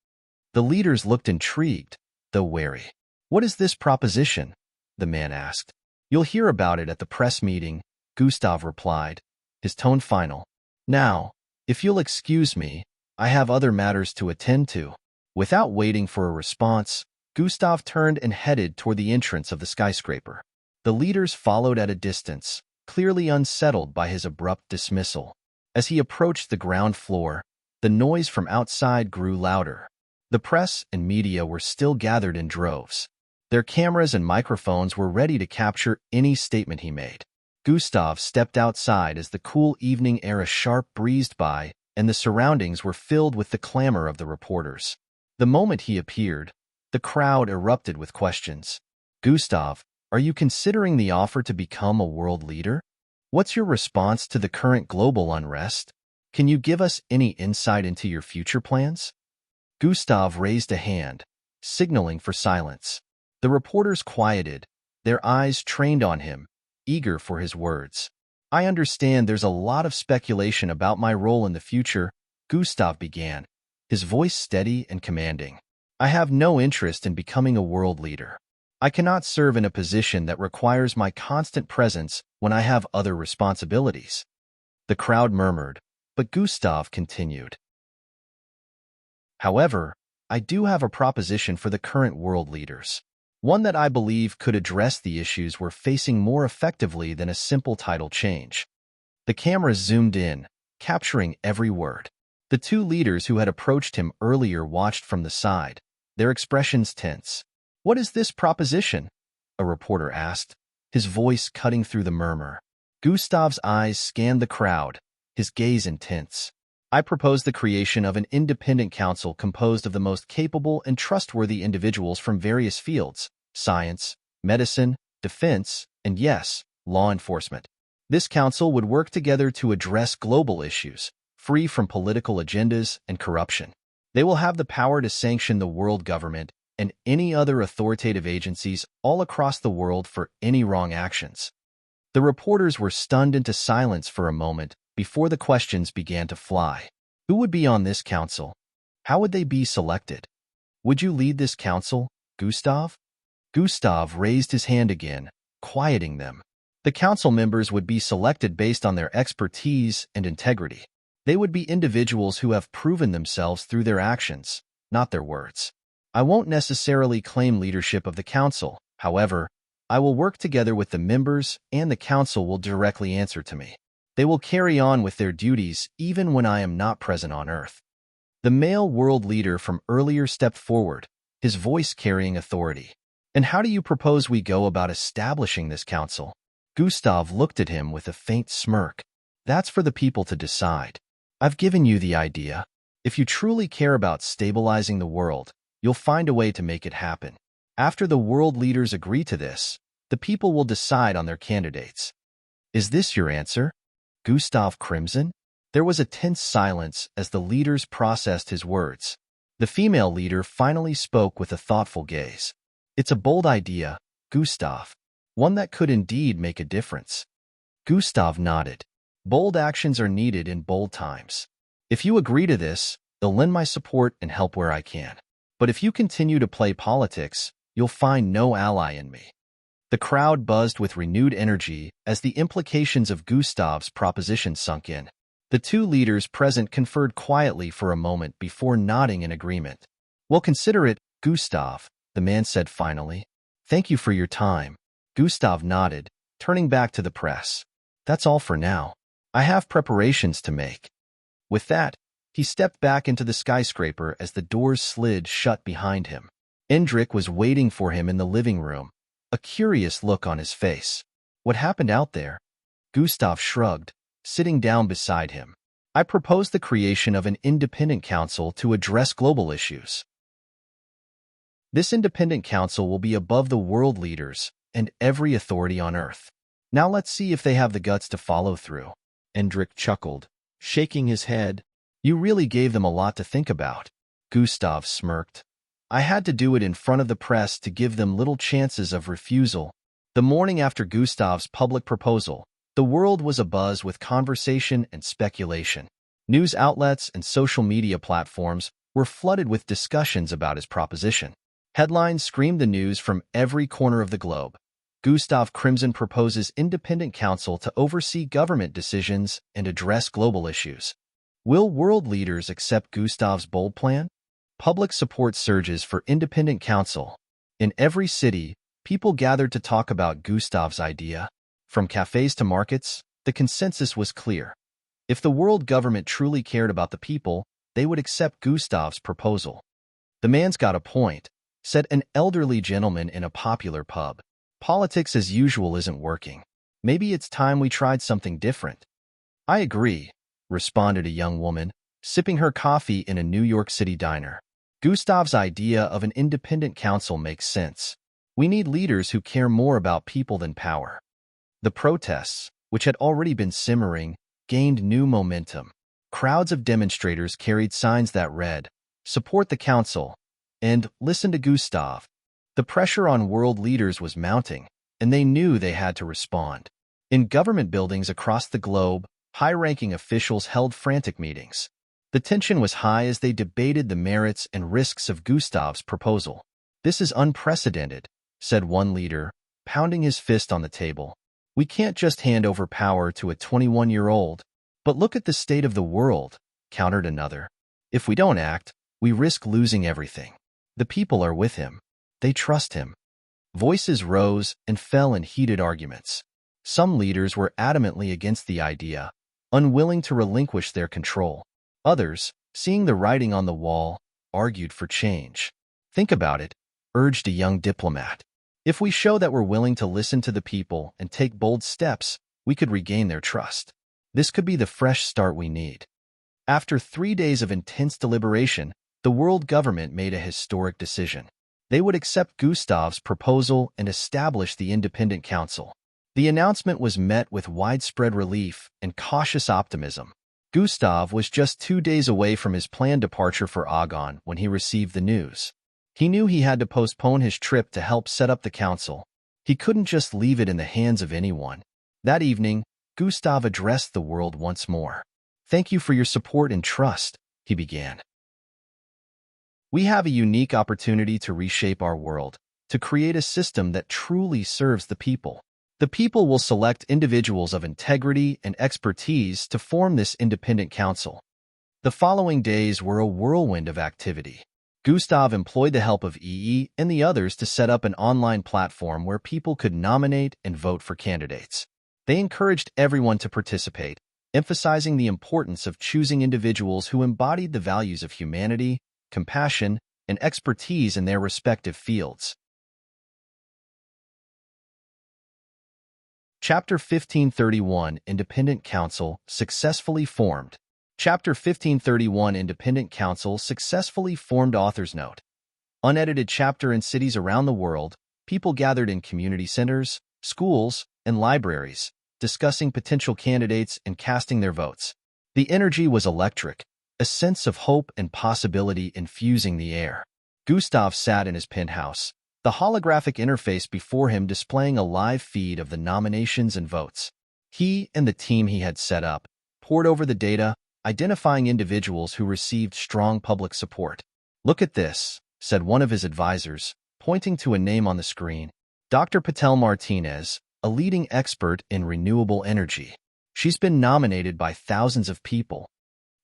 The leaders looked intrigued, though wary. "What is this proposition?" the man asked. "You'll hear about it at the press meeting," Gustav replied, his tone final. "Now, if you'll excuse me, I have other matters to attend to." Without waiting for a response, Gustav turned and headed toward the entrance of the skyscraper. The leaders followed at a distance, clearly unsettled by his abrupt dismissal. As he approached the ground floor, the noise from outside grew louder. The press and media were still gathered in droves. Their cameras and microphones were ready to capture any statement he made. Gustav stepped outside as the cool evening air sharp breezed by, and the surroundings were filled with the clamor of the reporters. The moment he appeared, the crowd erupted with questions. "Gustav, are you considering the offer to become a world leader? What's your response to the current global unrest? Can you give us any insight into your future plans?" Gustav raised a hand, signaling for silence. The reporters quieted, their eyes trained on him, eager for his words. "I understand there's a lot of speculation about my role in the future," Gustav began, his voice steady and commanding. "I have no interest in becoming a world leader. I cannot serve in a position that requires my constant presence when I have other responsibilities." The crowd murmured, but Gustav continued. "However, I do have a proposition for the current world leaders. One that I believe could address the issues we're facing more effectively than a simple title change." The cameras zoomed in, capturing every word. The two leaders who had approached him earlier watched from the side, their expressions tense. "What is this proposition?" a reporter asked, his voice cutting through the murmur. Gustav's eyes scanned the crowd, his gaze intense. I propose the creation of an independent council composed of the most capable and trustworthy individuals from various fields: science, medicine, defense, and yes, law enforcement. This council would work together to address global issues, free from political agendas and corruption. They will have the power to sanction the world government and any other authoritative agencies all across the world for any wrong actions. The reporters were stunned into silence for a moment before the questions began to fly. Who would be on this council? How would they be selected? Would you lead this council, Gustav? Gustav raised his hand again, quieting them. The council members would be selected based on their expertise and integrity. They would be individuals who have proven themselves through their actions, not their words. I won't necessarily claim leadership of the council. However, I will work together with the members, and the council will directly answer to me. They will carry on with their duties even when I am not present on Earth. The male world leader from earlier stepped forward, his voice carrying authority. And how do you propose we go about establishing this council? Gustav looked at him with a faint smirk. That's for the people to decide. I've given you the idea. If you truly care about stabilizing the world, you'll find a way to make it happen. After the world leaders agree to this, the people will decide on their candidates. Is this your answer? Gustav crimsoned. There was a tense silence as the leaders processed his words. The female leader finally spoke with a thoughtful gaze. It's a bold idea, Gustav. One that could indeed make a difference. Gustav nodded. Bold actions are needed in bold times. If you agree to this, I'll lend my support and help where I can. But if you continue to play politics, you'll find no ally in me. The crowd buzzed with renewed energy as the implications of Gustav's proposition sunk in. The two leaders present conferred quietly for a moment before nodding in agreement. Well, consider it, Gustav, the man said finally. Thank you for your time. Gustav nodded, turning back to the press. That's all for now. I have preparations to make. With that, he stepped back into the skyscraper as the doors slid shut behind him. Hendrik was waiting for him in the living room, a curious look on his face. What happened out there? Gustav shrugged, sitting down beside him. I propose the creation of an independent council to address global issues. This independent council will be above the world leaders and every authority on Earth. Now let's see if they have the guts to follow through. Hendrik chuckled, shaking his head. You really gave them a lot to think about. Gustav smirked. I had to do it in front of the press to give them little chances of refusal. The morning after Gustav's public proposal, the world was abuzz with conversation and speculation. News outlets and social media platforms were flooded with discussions about his proposition. Headlines screamed the news from every corner of the globe. Gustav Crimson proposes independent council to oversee government decisions and address global issues. Will world leaders accept Gustav's bold plan? Public support surges for independent council. In every city, people gathered to talk about Gustav's idea. From cafes to markets, the consensus was clear. If the world government truly cared about the people, they would accept Gustav's proposal. The man's got a point, said an elderly gentleman in a popular pub. Politics as usual isn't working. Maybe it's time we tried something different. I agree, responded a young woman, sipping her coffee in a New York City diner. Gustav's idea of an independent council makes sense. We need leaders who care more about people than power. The protests, which had already been simmering, gained new momentum. Crowds of demonstrators carried signs that read, "Support the council," and "Listen to Gustav." The pressure on world leaders was mounting, and they knew they had to respond. In government buildings across the globe, high-ranking officials held frantic meetings. The tension was high as they debated the merits and risks of Gustav's proposal. This is unprecedented, said one leader, pounding his fist on the table. We can't just hand over power to a 21-year-old. But look at the state of the world, countered another. If we don't act, we risk losing everything. The people are with him. They trust him. Voices rose and fell in heated arguments. Some leaders were adamantly against the idea, unwilling to relinquish their control. Others, seeing the writing on the wall, argued for change. Think about it, urged a young diplomat. If we show that we're willing to listen to the people and take bold steps, we could regain their trust. This could be the fresh start we need. After 3 days of intense deliberation, the world government made a historic decision. They would accept Gustav's proposal and establish the Independent Council. The announcement was met with widespread relief and cautious optimism. Gustav was just 2 days away from his planned departure for Agon when he received the news. He knew he had to postpone his trip to help set up the council. He couldn't just leave it in the hands of anyone. That evening, Gustav addressed the world once more. "Thank you for your support and trust," he began. "We have a unique opportunity to reshape our world, to create a system that truly serves the people. The people will select individuals of integrity and expertise to form this independent council." The following days were a whirlwind of activity. Gustav employed the help of EE and the others to set up an online platform where people could nominate and vote for candidates. They encouraged everyone to participate, emphasizing the importance of choosing individuals who embodied the values of humanity, compassion, and expertise in their respective fields. Chapter 1531 Independent Council Successfully Formed. Chapter 1531 Independent Council Successfully Formed. Author's Note. Unedited chapter. In cities around the world, people gathered in community centers, schools, and libraries, discussing potential candidates and casting their votes. The energy was electric, a sense of hope and possibility infusing the air. Gustav sat in his penthouse, the holographic interface before him displaying a live feed of the nominations and votes. He and the team he had set up pored over the data, identifying individuals who received strong public support. "Look at this," said one of his advisors, pointing to a name on the screen. "Dr. Patel Martinez, a leading expert in renewable energy. She's been nominated by thousands of people."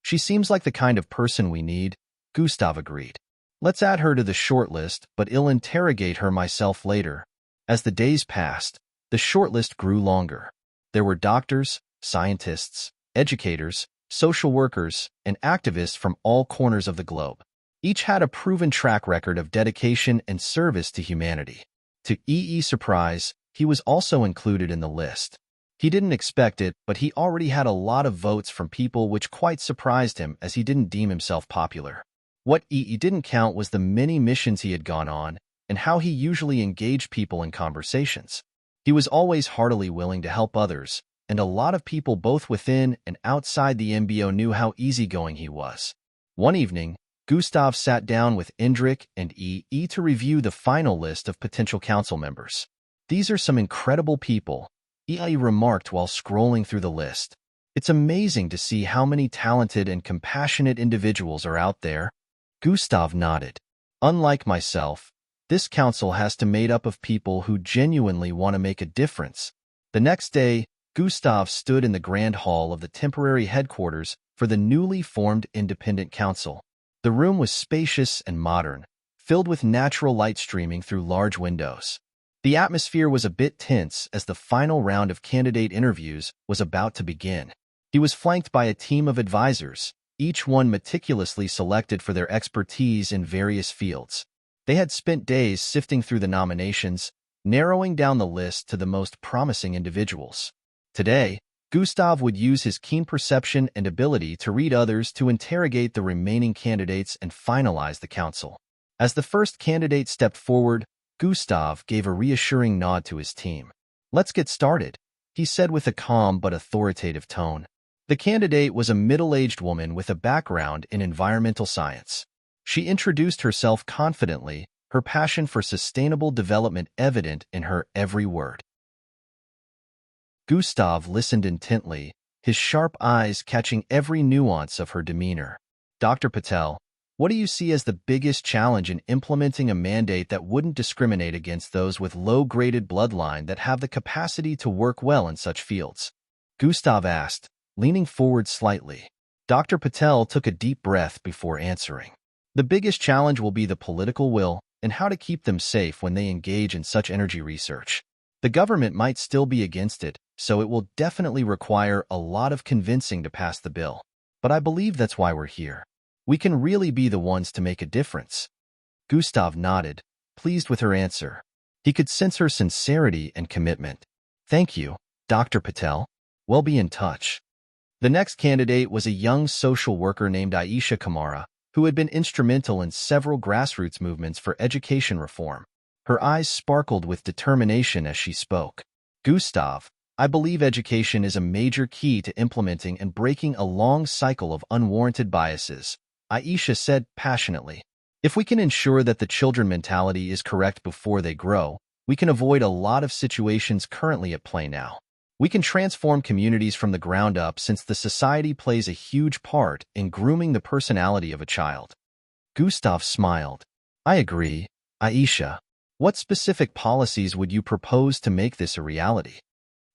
"She seems like the kind of person we need," Gustav agreed. "Let's add her to the shortlist, but I'll interrogate her myself later." As the days passed, the shortlist grew longer. There were doctors, scientists, educators, social workers, and activists from all corners of the globe. Each had a proven track record of dedication and service to humanity. To EE's surprise, he was also included in the list. He didn't expect it, but he already had a lot of votes from people, which quite surprised him as he didn't deem himself popular. What EE didn't count was the many missions he had gone on and how he usually engaged people in conversations. He was always heartily willing to help others, and a lot of people both within and outside the MBO knew how easygoing he was. One evening, Gustav sat down with Indrik and EE to review the final list of potential council members. "These are some incredible people," EE remarked while scrolling through the list. "It's amazing to see how many talented and compassionate individuals are out there." Gustav nodded. "Unlike myself, this council has to be made up of people who genuinely want to make a difference." The next day, Gustav stood in the grand hall of the temporary headquarters for the newly formed Independent Council. The room was spacious and modern, filled with natural light streaming through large windows. The atmosphere was a bit tense as the final round of candidate interviews was about to begin. He was flanked by a team of advisors, each one meticulously selected for their expertise in various fields. They had spent days sifting through the nominations, narrowing down the list to the most promising individuals. Today, Gustav would use his keen perception and ability to read others to interrogate the remaining candidates and finalize the council. As the first candidate stepped forward, Gustav gave a reassuring nod to his team. "Let's get started," he said with a calm but authoritative tone. The candidate was a middle-aged woman with a background in environmental science. She introduced herself confidently, her passion for sustainable development evident in her every word. Gustav listened intently, his sharp eyes catching every nuance of her demeanor. "Dr. Patel, what do you see as the biggest challenge in implementing a mandate that wouldn't discriminate against those with low-graded bloodline that have the capacity to work well in such fields?" Gustav asked, leaning forward slightly. Dr. Patel took a deep breath before answering. "The biggest challenge will be the political will and how to keep them safe when they engage in such energy research. The government might still be against it, so it will definitely require a lot of convincing to pass the bill. But I believe that's why we're here. We can really be the ones to make a difference." Gustav nodded, pleased with her answer. He could sense her sincerity and commitment. "Thank you, Dr. Patel. We'll be in touch." The next candidate was a young social worker named Aisha Kamara, who had been instrumental in several grassroots movements for education reform. Her eyes sparkled with determination as she spoke. Gustav, I believe education is a major key to implementing and breaking a long cycle of unwarranted biases, Aisha said passionately. If we can ensure that the children mentality is correct before they grow, we can avoid a lot of situations currently at play now. We can transform communities from the ground up since the society plays a huge part in grooming the personality of a child. Gustav smiled. I agree, Aisha. What specific policies would you propose to make this a reality?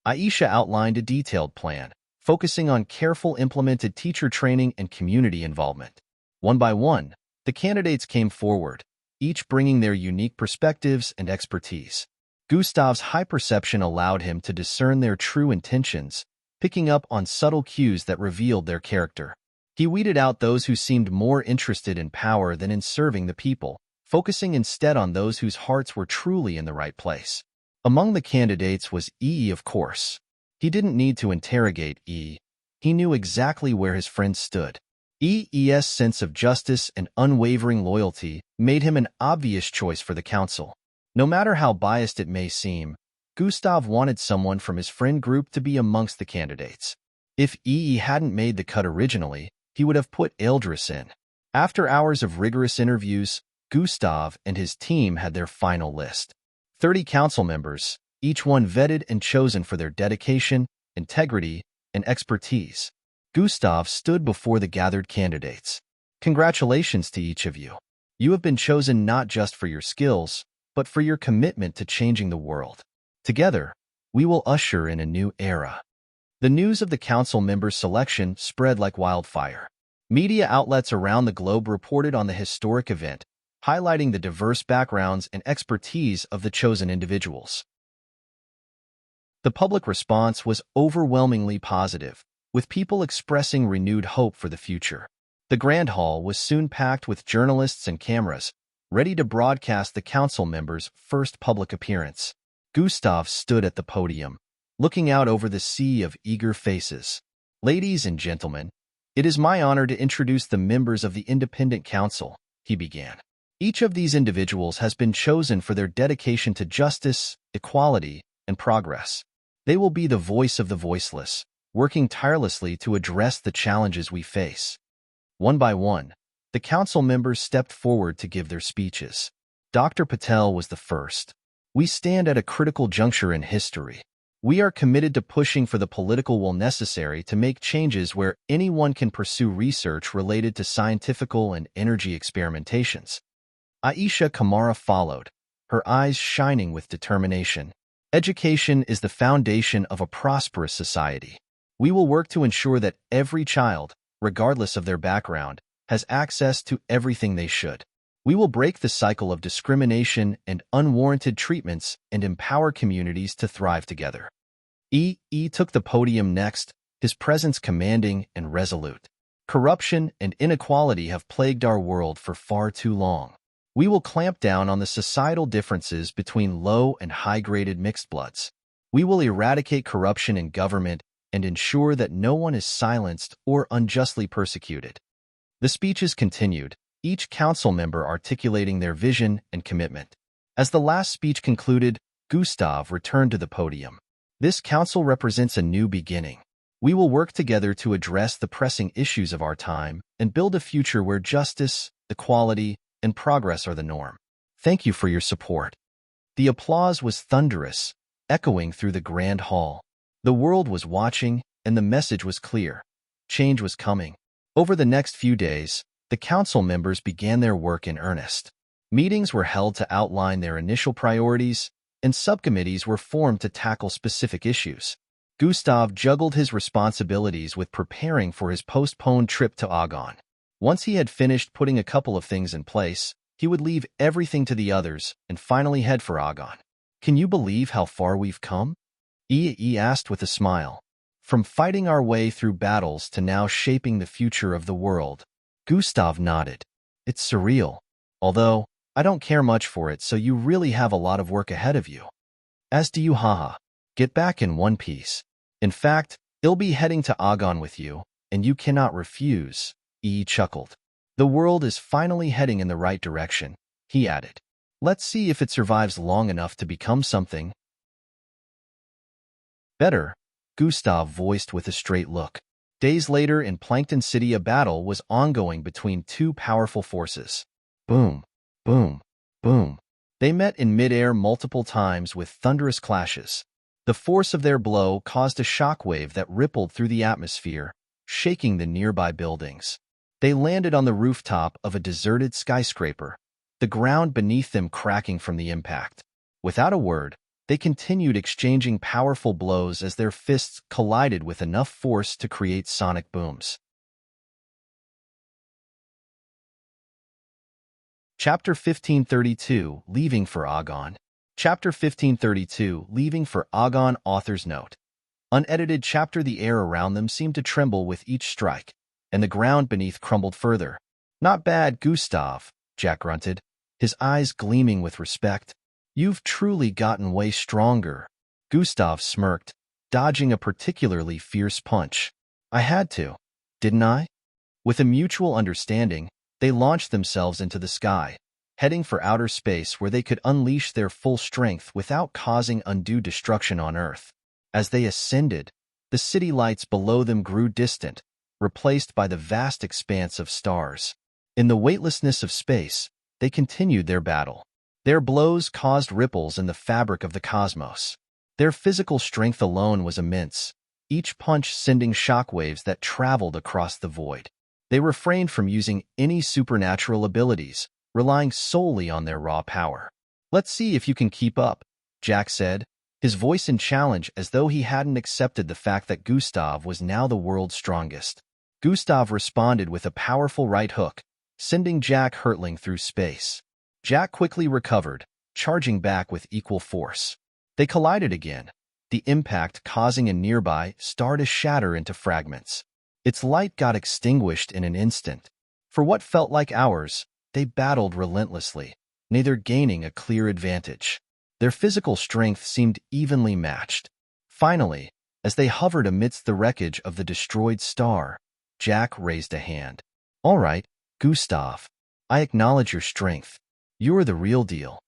Aisha outlined a detailed plan, focusing on careful implemented teacher training and community involvement. One by one, the candidates came forward, each bringing their unique perspectives and expertise. Gustav's high perception allowed him to discern their true intentions, picking up on subtle cues that revealed their character. He weeded out those who seemed more interested in power than in serving the people, focusing instead on those whose hearts were truly in the right place. Among the candidates was E, of course. He didn't need to interrogate E. He knew exactly where his friend stood. E's sense of justice and unwavering loyalty made him an obvious choice for the council. No matter how biased it may seem, Gustav wanted someone from his friend group to be amongst the candidates. If E hadn't made the cut originally, he would have put Eldris in. After hours of rigorous interviews, Gustav and his team had their final list. 30 council members, each one vetted and chosen for their dedication, integrity, and expertise. Gustav stood before the gathered candidates. Congratulations to each of you. You have been chosen not just for your skills, but for your commitment to changing the world. Together, we will usher in a new era. The news of the council members' selection spread like wildfire. Media outlets around the globe reported on the historic event, highlighting the diverse backgrounds and expertise of the chosen individuals. The public response was overwhelmingly positive, with people expressing renewed hope for the future. The Grand Hall was soon packed with journalists and cameras, ready to broadcast the council members' first public appearance. Gustav stood at the podium, looking out over the sea of eager faces. Ladies and gentlemen, it is my honor to introduce the members of the Independent Council, he began. Each of these individuals has been chosen for their dedication to justice, equality, and progress. They will be the voice of the voiceless, working tirelessly to address the challenges we face. One by one, the council members stepped forward to give their speeches. Dr. Patel was the first. We stand at a critical juncture in history. We are committed to pushing for the political will necessary to make changes where anyone can pursue research related to scientific and energy experimentations. Aisha Kamara followed, her eyes shining with determination. Education is the foundation of a prosperous society. We will work to ensure that every child, regardless of their background, has access to everything they should. We will break the cycle of discrimination and unwarranted treatments and empower communities to thrive together. E took the podium next, his presence commanding and resolute. Corruption and inequality have plagued our world for far too long. We will clamp down on the societal differences between low and high-graded mixed bloods. We will eradicate corruption in government and ensure that no one is silenced or unjustly persecuted. The speeches continued, each council member articulating their vision and commitment. As the last speech concluded, Gustav returned to the podium. This council represents a new beginning. We will work together to address the pressing issues of our time and build a future where justice, equality, and progress are the norm. Thank you for your support. The applause was thunderous, echoing through the Grand Hall. The world was watching, and the message was clear. Change was coming. Over the next few days, the council members began their work in earnest. Meetings were held to outline their initial priorities, and subcommittees were formed to tackle specific issues. Gustav juggled his responsibilities with preparing for his postponed trip to Agon. Once he had finished putting a couple of things in place, he would leave everything to the others and finally head for Agon. Can you believe how far we've come? E asked with a smile. From fighting our way through battles to now shaping the future of the world. Gustav nodded. It's surreal. Although, I don't care much for it, so you really have a lot of work ahead of you. As do you, haha. Get back in one piece. In fact, I'll be heading to Agon with you, and you cannot refuse, E chuckled. The world is finally heading in the right direction, he added. Let's see if it survives long enough to become something better, Gustav voiced with a straight look. Days later in Plankton City, a battle was ongoing between two powerful forces. Boom, boom, boom. They met in midair multiple times with thunderous clashes. The force of their blow caused a shockwave that rippled through the atmosphere, shaking the nearby buildings. They landed on the rooftop of a deserted skyscraper, the ground beneath them cracking from the impact. Without a word, they continued exchanging powerful blows as their fists collided with enough force to create sonic booms. Chapter 1532, Leaving for Agon. Chapter 1532, Leaving for Agon. Author's note. Unedited chapter. The air around them seemed to tremble with each strike, and the ground beneath crumbled further. Not bad, Gustav, Jack grunted, his eyes gleaming with respect. You've truly gotten way stronger. Gustav smirked, dodging a particularly fierce punch. I had to, didn't I? With a mutual understanding, they launched themselves into the sky, heading for outer space where they could unleash their full strength without causing undue destruction on Earth. As they ascended, the city lights below them grew distant, replaced by the vast expanse of stars. In the weightlessness of space, they continued their battle. Their blows caused ripples in the fabric of the cosmos. Their physical strength alone was immense, each punch sending shockwaves that traveled across the void. They refrained from using any supernatural abilities, relying solely on their raw power. Let's see if you can keep up, Jack said, his voice in challenge as though he hadn't accepted the fact that Gustav was now the world's strongest. Gustav responded with a powerful right hook, sending Jack hurtling through space. Jack quickly recovered, charging back with equal force. They collided again, the impact causing a nearby star to shatter into fragments. Its light got extinguished in an instant. For what felt like hours, they battled relentlessly, neither gaining a clear advantage. Their physical strength seemed evenly matched. Finally, as they hovered amidst the wreckage of the destroyed star, Jack raised a hand. All right, Gustav, I acknowledge your strength. You're the real deal.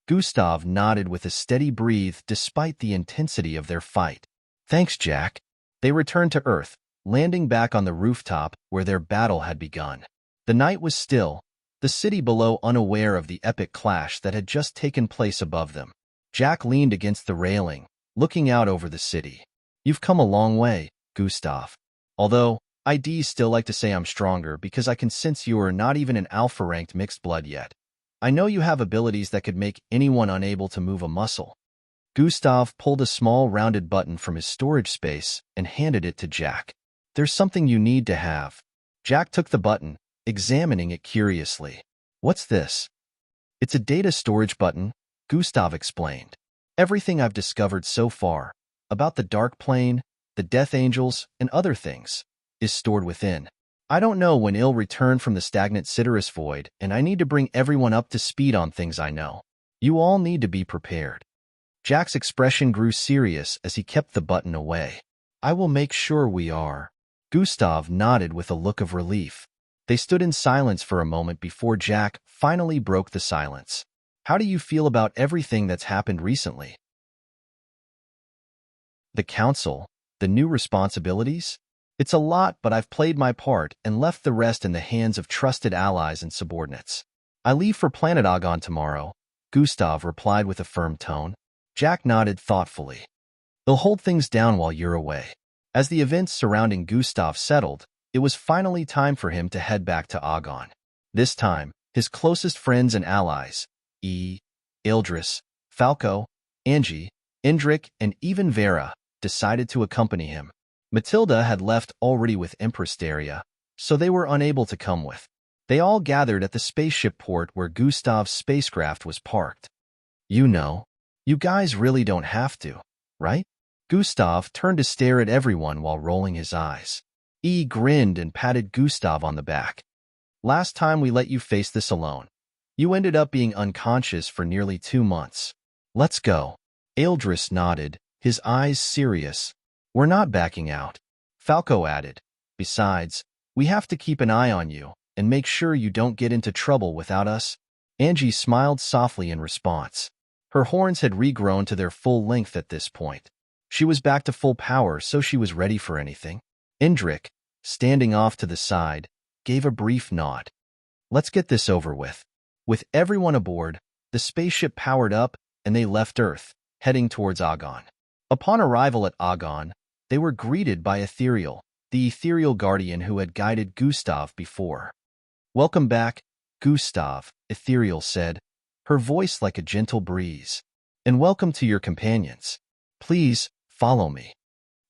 Gustav nodded with a steady breathe despite the intensity of their fight. Thanks, Jack. They returned to Earth, landing back on the rooftop where their battle had begun. The night was still, the city below unaware of the epic clash that had just taken place above them. Jack leaned against the railing, looking out over the city. You've come a long way, Gustav. Although, I'd still like to say I'm stronger because I can sense you're not even an alpha-ranked mixed blood yet. I know you have abilities that could make anyone unable to move a muscle. Gustav pulled a small rounded button from his storage space and handed it to Jack. There's something you need to have. Jack took the button, examining it curiously. What's this? It's a data storage button, Gustav explained. Everything I've discovered so far, about the Dark Plane, the Death Angels, and other things, is stored within. I don't know when I'll return from the stagnant Citrus Void, and I need to bring everyone up to speed on things I know. You all need to be prepared. Jack's expression grew serious as he kept the button away. I will make sure we are. Gustav nodded with a look of relief. They stood in silence for a moment before Jack finally broke the silence. How do you feel about everything that's happened recently? The council, the new responsibilities? It's a lot, but I've played my part and left the rest in the hands of trusted allies and subordinates. I leave for planet Agon tomorrow, Gustav replied with a firm tone. Jack nodded thoughtfully. They'll hold things down while you're away. As the events surrounding Gustav settled, it was finally time for him to head back to Agon. This time, his closest friends and allies, Ildris, Falco, Angie, Indrik, and even Vera, decided to accompany him. Matilda had left already with Empress Daria, so they were unable to come with. They all gathered at the spaceship port where Gustav's spacecraft was parked. You know, you guys really don't have to, right? Gustav turned to stare at everyone while rolling his eyes. Grinned and patted Gustav on the back. Last time we let you face this alone. You ended up being unconscious for nearly 2 months. Let's go. Ildris nodded, his eyes serious. We're not backing out, Falco added. Besides, we have to keep an eye on you and make sure you don't get into trouble without us. Angie smiled softly in response. Her horns had regrown to their full length at this point. She was back to full power, so she was ready for anything. Indrik, standing off to the side, gave a brief nod. Let's get this over with. With everyone aboard, the spaceship powered up and they left Earth, heading towards Agon. Upon arrival at Agon, they were greeted by Ethereal, the ethereal guardian who had guided Gustav before. Welcome back, Gustav, Ethereal said, her voice like a gentle breeze. And welcome to your companions. Please, follow me.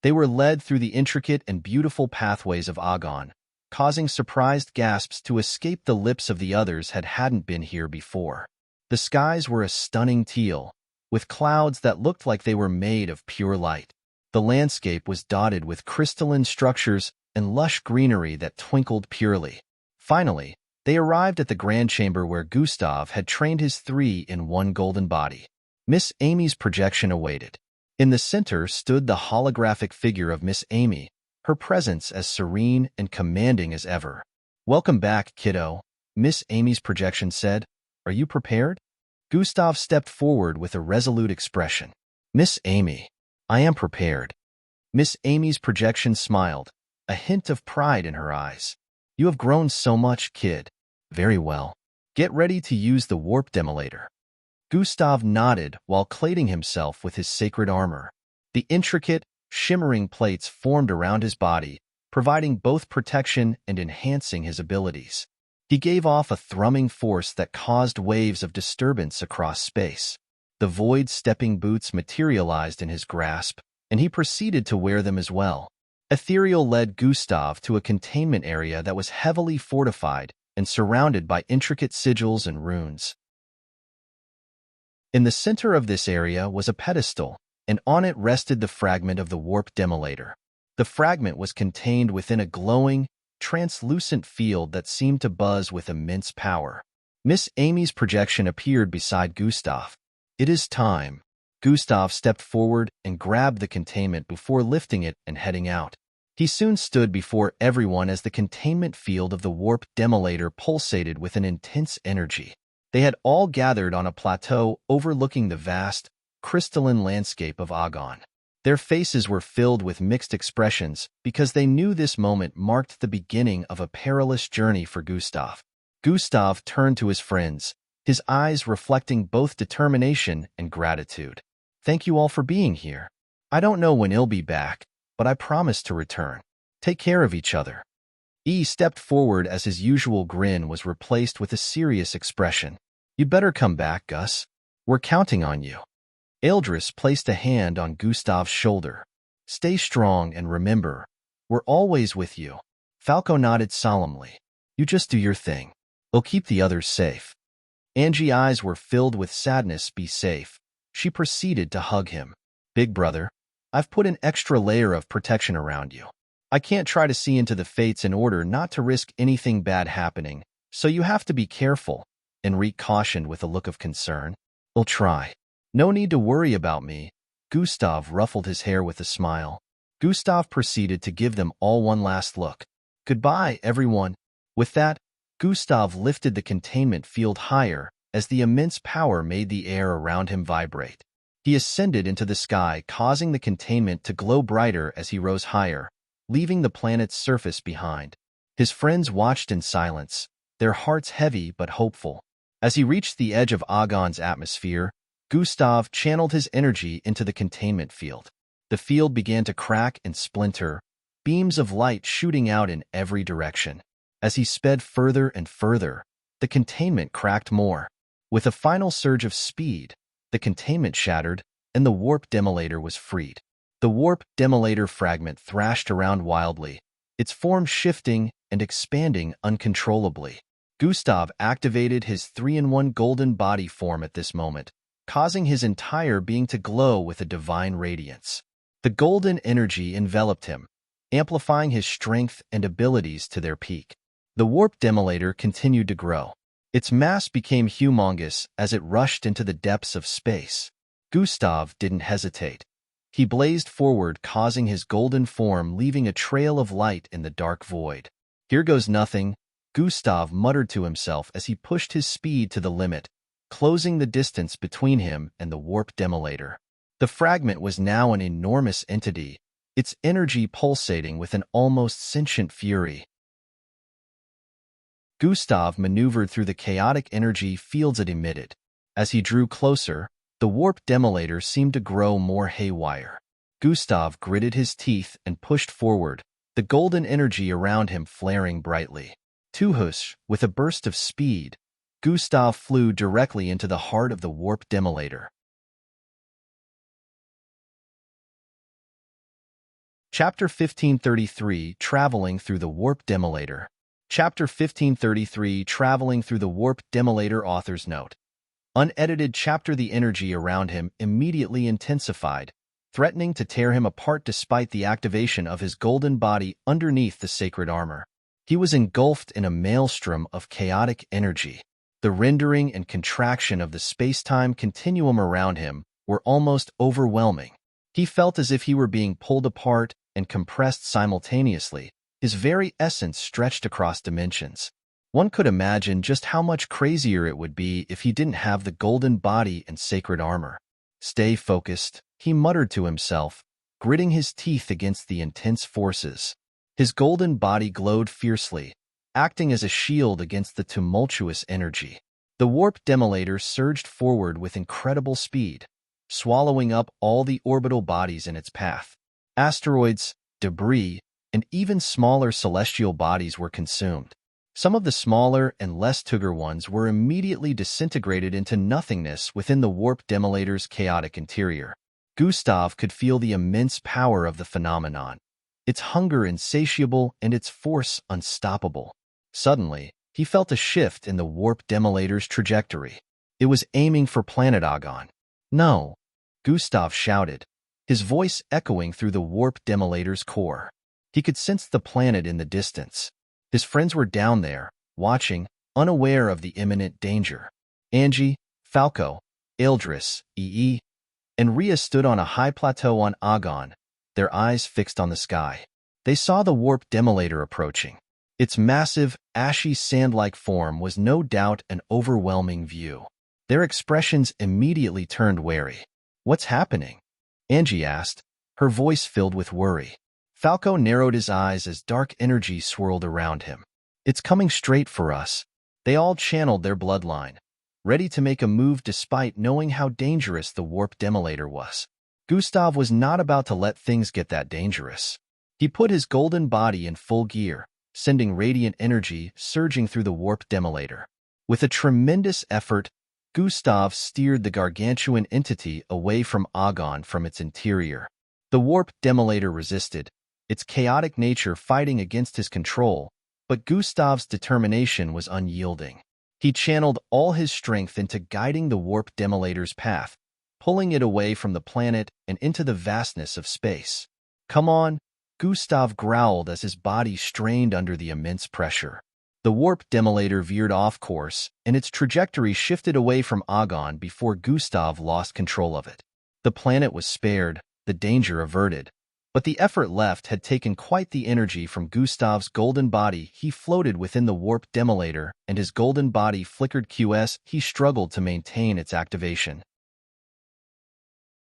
They were led through the intricate and beautiful pathways of Agon, causing surprised gasps to escape the lips of the others hadn't been here before. The skies were a stunning teal, with clouds that looked like they were made of pure light. The landscape was dotted with crystalline structures and lush greenery that twinkled purely. Finally, they arrived at the grand chamber where Gustav had trained his 3-in-1 golden body. Miss Amy's projection awaited. In the center stood the holographic figure of Miss Amy, her presence as serene and commanding as ever. Welcome back, kiddo, Miss Amy's projection said. Are you prepared? Gustav stepped forward with a resolute expression. Miss Amy, I am prepared. Miss Amy's projection smiled, a hint of pride in her eyes. You have grown so much, kid. Very well. Get ready to use the warp demolator. Gustav nodded while cladding himself with his sacred armor. The intricate, shimmering plates formed around his body, providing both protection and enhancing his abilities. He gave off a thrumming force that caused waves of disturbance across space. The void stepping boots materialized in his grasp, and he proceeded to wear them as well. Ethereal led Gustav to a containment area that was heavily fortified and surrounded by intricate sigils and runes. In the center of this area was a pedestal, and on it rested the fragment of the warp demolator. The fragment was contained within a glowing, translucent field that seemed to buzz with immense power. Miss Amy's projection appeared beside Gustav. It is time. Gustav stepped forward and grabbed the containment before lifting it and heading out. He soon stood before everyone as the containment field of the warp demolator pulsated with an intense energy. They had all gathered on a plateau overlooking the vast, crystalline landscape of Agon. Their faces were filled with mixed expressions because they knew this moment marked the beginning of a perilous journey for Gustav. Gustav turned to his friends, his eyes reflecting both determination and gratitude. Thank you all for being here. I don't know when he'll be back, but I promise to return. Take care of each other. E stepped forward as his usual grin was replaced with a serious expression. You'd better come back, Gus. We're counting on you. Eldris placed a hand on Gustav's shoulder. Stay strong and remember, we're always with you. Falco nodded solemnly. You just do your thing. We'll keep the others safe. Angie's eyes were filled with sadness. Be safe. She proceeded to hug him. Big brother, I've put an extra layer of protection around you. I can't try to see into the fates in order not to risk anything bad happening, so you have to be careful, Enrique cautioned with a look of concern. We'll try. No need to worry about me. Gustav ruffled his hair with a smile. Gustav proceeded to give them all one last look. Goodbye, everyone. With that, Gustav lifted the containment field higher as the immense power made the air around him vibrate. He ascended into the sky, causing the containment to glow brighter as he rose higher, leaving the planet's surface behind. His friends watched in silence, their hearts heavy but hopeful. As he reached the edge of Agon's atmosphere, Gustav channeled his energy into the containment field. The field began to crack and splinter, beams of light shooting out in every direction. As he sped further and further, the containment cracked more. With a final surge of speed, the containment shattered and the warp demolator was freed. The warp demolator fragment thrashed around wildly, its form shifting and expanding uncontrollably. Gustav activated his 3-in-1 golden body form at this moment, causing his entire being to glow with a divine radiance. The golden energy enveloped him, amplifying his strength and abilities to their peak. The warp demolator continued to grow. Its mass became humongous as it rushed into the depths of space. Gustav didn't hesitate. He blazed forward, causing his golden form leaving a trail of light in the dark void. "Here goes nothing," Gustav muttered to himself as he pushed his speed to the limit, closing the distance between him and the warp demolator. The fragment was now an enormous entity, its energy pulsating with an almost sentient fury. Gustav maneuvered through the chaotic energy fields it emitted. As he drew closer, the warp demolator seemed to grow more haywire. Gustav gritted his teeth and pushed forward, the golden energy around him flaring brightly. Tuhush, with a burst of speed, Gustav flew directly into the heart of the warp demolator. Chapter 1533, Traveling Through the Warp Demolator. Chapter 1533, Traveling Through the Warp Demolator. Author's note. Unedited chapter. The energy around him immediately intensified, threatening to tear him apart despite the activation of his golden body underneath the sacred armor. He was engulfed in a maelstrom of chaotic energy. The rendering and contraction of the space-time continuum around him were almost overwhelming. He felt as if he were being pulled apart and compressed simultaneously, his very essence stretched across dimensions. One could imagine just how much crazier it would be if he didn't have the golden body and sacred armor. "Stay focused," he muttered to himself, gritting his teeth against the intense forces. His golden body glowed fiercely, acting as a shield against the tumultuous energy. The warp demolator surged forward with incredible speed, swallowing up all the orbital bodies in its path. Asteroids, debris, and even smaller celestial bodies were consumed. Some of the smaller and less tuger ones were immediately disintegrated into nothingness within the warp demolator's chaotic interior. Gustav could feel the immense power of the phenomenon, its hunger insatiable and its force unstoppable. Suddenly, he felt a shift in the warp demolator's trajectory. It was aiming for planet Agon. "No!" Gustav shouted, his voice echoing through the warp demolator's core. He could sense the planet in the distance. His friends were down there, watching, unaware of the imminent danger. Angie, Falco, Eldris, EE, and Rhea stood on a high plateau on Agon, their eyes fixed on the sky. They saw the warp demolator approaching. Its massive, ashy sand-like form was no doubt an overwhelming view. Their expressions immediately turned wary. "What's happening?" Angie asked, her voice filled with worry. Falco narrowed his eyes as dark energy swirled around him. "It's coming straight for us." They all channeled their bloodline, ready to make a move despite knowing how dangerous the warp demolator was. Gustav was not about to let things get that dangerous. He put his golden body in full gear, sending radiant energy surging through the warp demolator. With a tremendous effort, Gustav steered the gargantuan entity away from Agon from its interior. The warp demolator resisted, its chaotic nature fighting against his control, but Gustav's determination was unyielding. He channeled all his strength into guiding the warp demolator's path, pulling it away from the planet and into the vastness of space. "Come on," Gustav growled as his body strained under the immense pressure. The warp demolator veered off course, and its trajectory shifted away from Agon before Gustav lost control of it. The planet was spared, the danger averted, but the effort left had taken quite the energy from Gustav's golden body. He floated within the warp demolator, and his golden body flickered QS. He struggled to maintain its activation.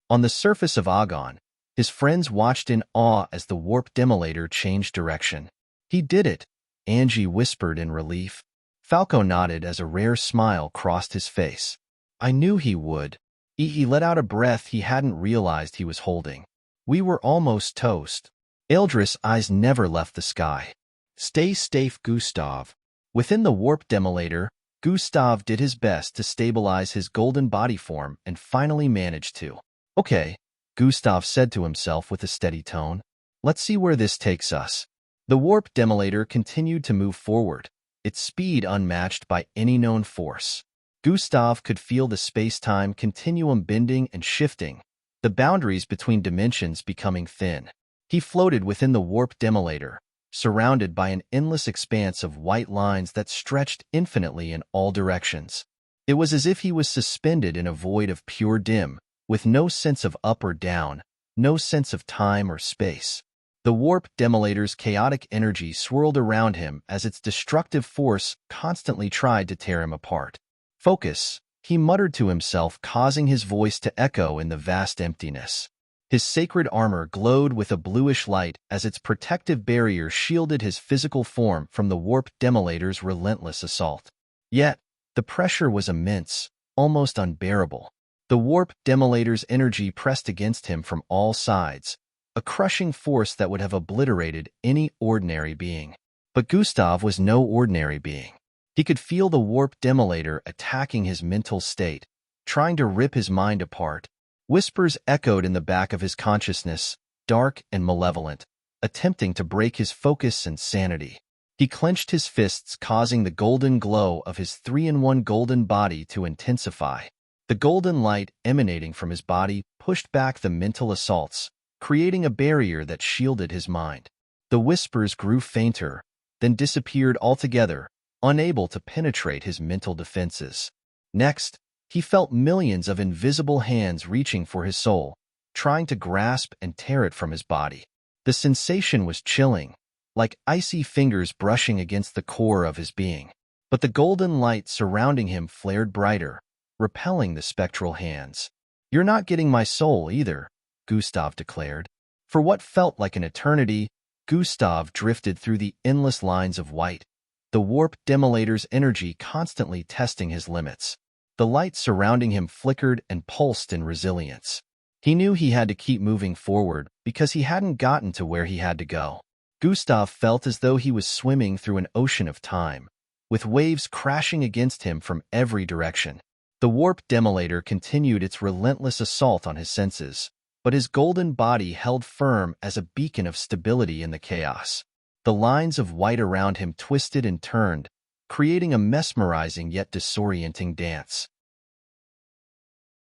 On the surface of Agon, his friends watched in awe as the warp demolator changed direction. "He did it," Angie whispered in relief. Falco nodded as a rare smile crossed his face. "I knew he would." He let out a breath he hadn't realized he was holding. "We were almost toast." Eldris' eyes never left the sky. "Stay safe, Gustav." Within the warp demolator, Gustav did his best to stabilize his golden body form and finally managed to. "Okay," Gustav said to himself with a steady tone. "Let's see where this takes us." The warp demolator continued to move forward, its speed unmatched by any known force. Gustav could feel the space-time continuum bending and shifting, the boundaries between dimensions becoming thin. He floated within the warp demolator, surrounded by an endless expanse of white lines that stretched infinitely in all directions. It was as if he was suspended in a void of pure dim, with no sense of up or down, no sense of time or space. The warp demolator's chaotic energy swirled around him as its destructive force constantly tried to tear him apart. Focus, he muttered to himself, causing his voice to echo in the vast emptiness. His sacred armor glowed with a bluish light as its protective barrier shielded his physical form from the warp demolator's relentless assault. Yet, the pressure was immense, almost unbearable. The warp demolator's energy pressed against him from all sides, a crushing force that would have obliterated any ordinary being. But Gustav was no ordinary being. He could feel the warp demolator attacking his mental state, trying to rip his mind apart. Whispers echoed in the back of his consciousness, dark and malevolent, attempting to break his focus and sanity. He clenched his fists, causing the golden glow of his 3-in-1 golden body to intensify. The golden light emanating from his body pushed back the mental assaults, creating a barrier that shielded his mind. The whispers grew fainter, then disappeared altogether, unable to penetrate his mental defenses. Next, he felt millions of invisible hands reaching for his soul, trying to grasp and tear it from his body. The sensation was chilling, like icy fingers brushing against the core of his being. But the golden light surrounding him flared brighter, repelling the spectral hands. "You're not getting my soul either," Gustav declared. For what felt like an eternity, Gustav drifted through the endless lines of white, the warp demolator's energy constantly testing his limits. The light surrounding him flickered and pulsed in resilience. He knew he had to keep moving forward because he hadn't gotten to where he had to go. Gustav felt as though he was swimming through an ocean of time, with waves crashing against him from every direction. The warp demolator continued its relentless assault on his senses, but his golden body held firm as a beacon of stability in the chaos. The lines of white around him twisted and turned, creating a mesmerizing yet disorienting dance.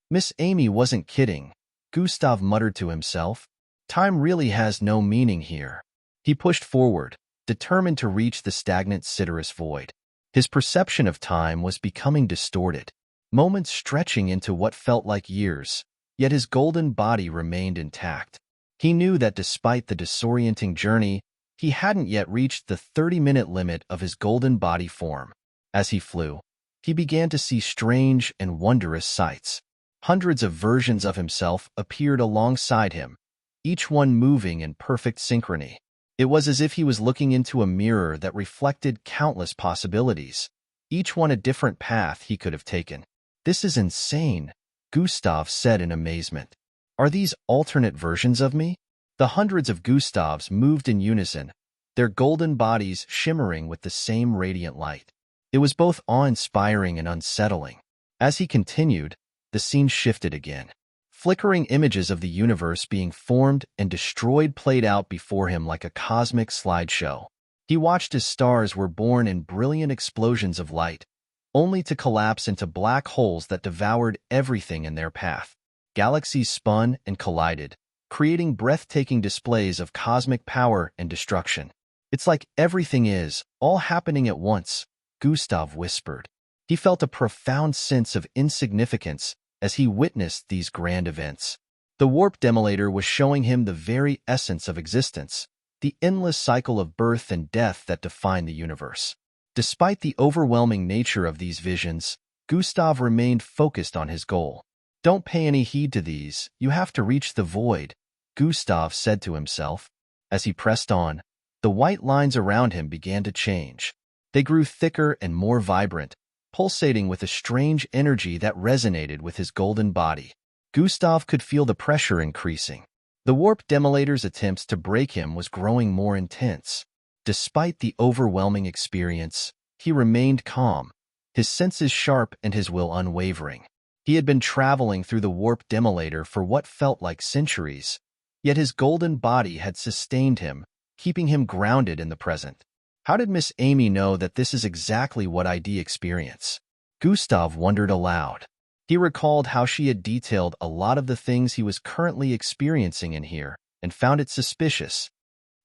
Miss Amy wasn't kidding, Gustav muttered to himself. Time really has no meaning here. He pushed forward, determined to reach the stagnant Citrus void. His perception of time was becoming distorted, moments stretching into what felt like years, yet his golden body remained intact. He knew that despite the disorienting journey, he hadn't yet reached the 30-minute limit of his golden body form. As he flew, he began to see strange and wondrous sights. Hundreds of versions of himself appeared alongside him, each one moving in perfect synchrony. It was as if he was looking into a mirror that reflected countless possibilities, each one a different path he could have taken. "This is insane," Gustav said in amazement. "Are these alternate versions of me?" The hundreds of Gustavs moved in unison, their golden bodies shimmering with the same radiant light. It was both awe-inspiring and unsettling. As he continued, the scene shifted again. Flickering images of the universe being formed and destroyed played out before him like a cosmic slideshow. He watched as stars were born in brilliant explosions of light, only to collapse into black holes that devoured everything in their path. Galaxies spun and collided, creating breathtaking displays of cosmic power and destruction. "It's like everything is, all happening at once," Gustav whispered. He felt a profound sense of insignificance as he witnessed these grand events. The warp demolator was showing him the very essence of existence, the endless cycle of birth and death that defined the universe. Despite the overwhelming nature of these visions, Gustav remained focused on his goal. "Don't pay any heed to these, you have to reach the void," Gustav said to himself. As he pressed on, the white lines around him began to change. They grew thicker and more vibrant, pulsating with a strange energy that resonated with his golden body. Gustav could feel the pressure increasing. The warp demolator's attempts to break him was growing more intense. Despite the overwhelming experience, he remained calm, his senses sharp and his will unwavering. He had been traveling through the warp demolator for what felt like centuries, yet his golden body had sustained him, keeping him grounded in the present. How did Miss Amy know that this is exactly what I'd experience? Gustav wondered aloud. He recalled how she had detailed a lot of the things he was currently experiencing in here, and found it suspicious.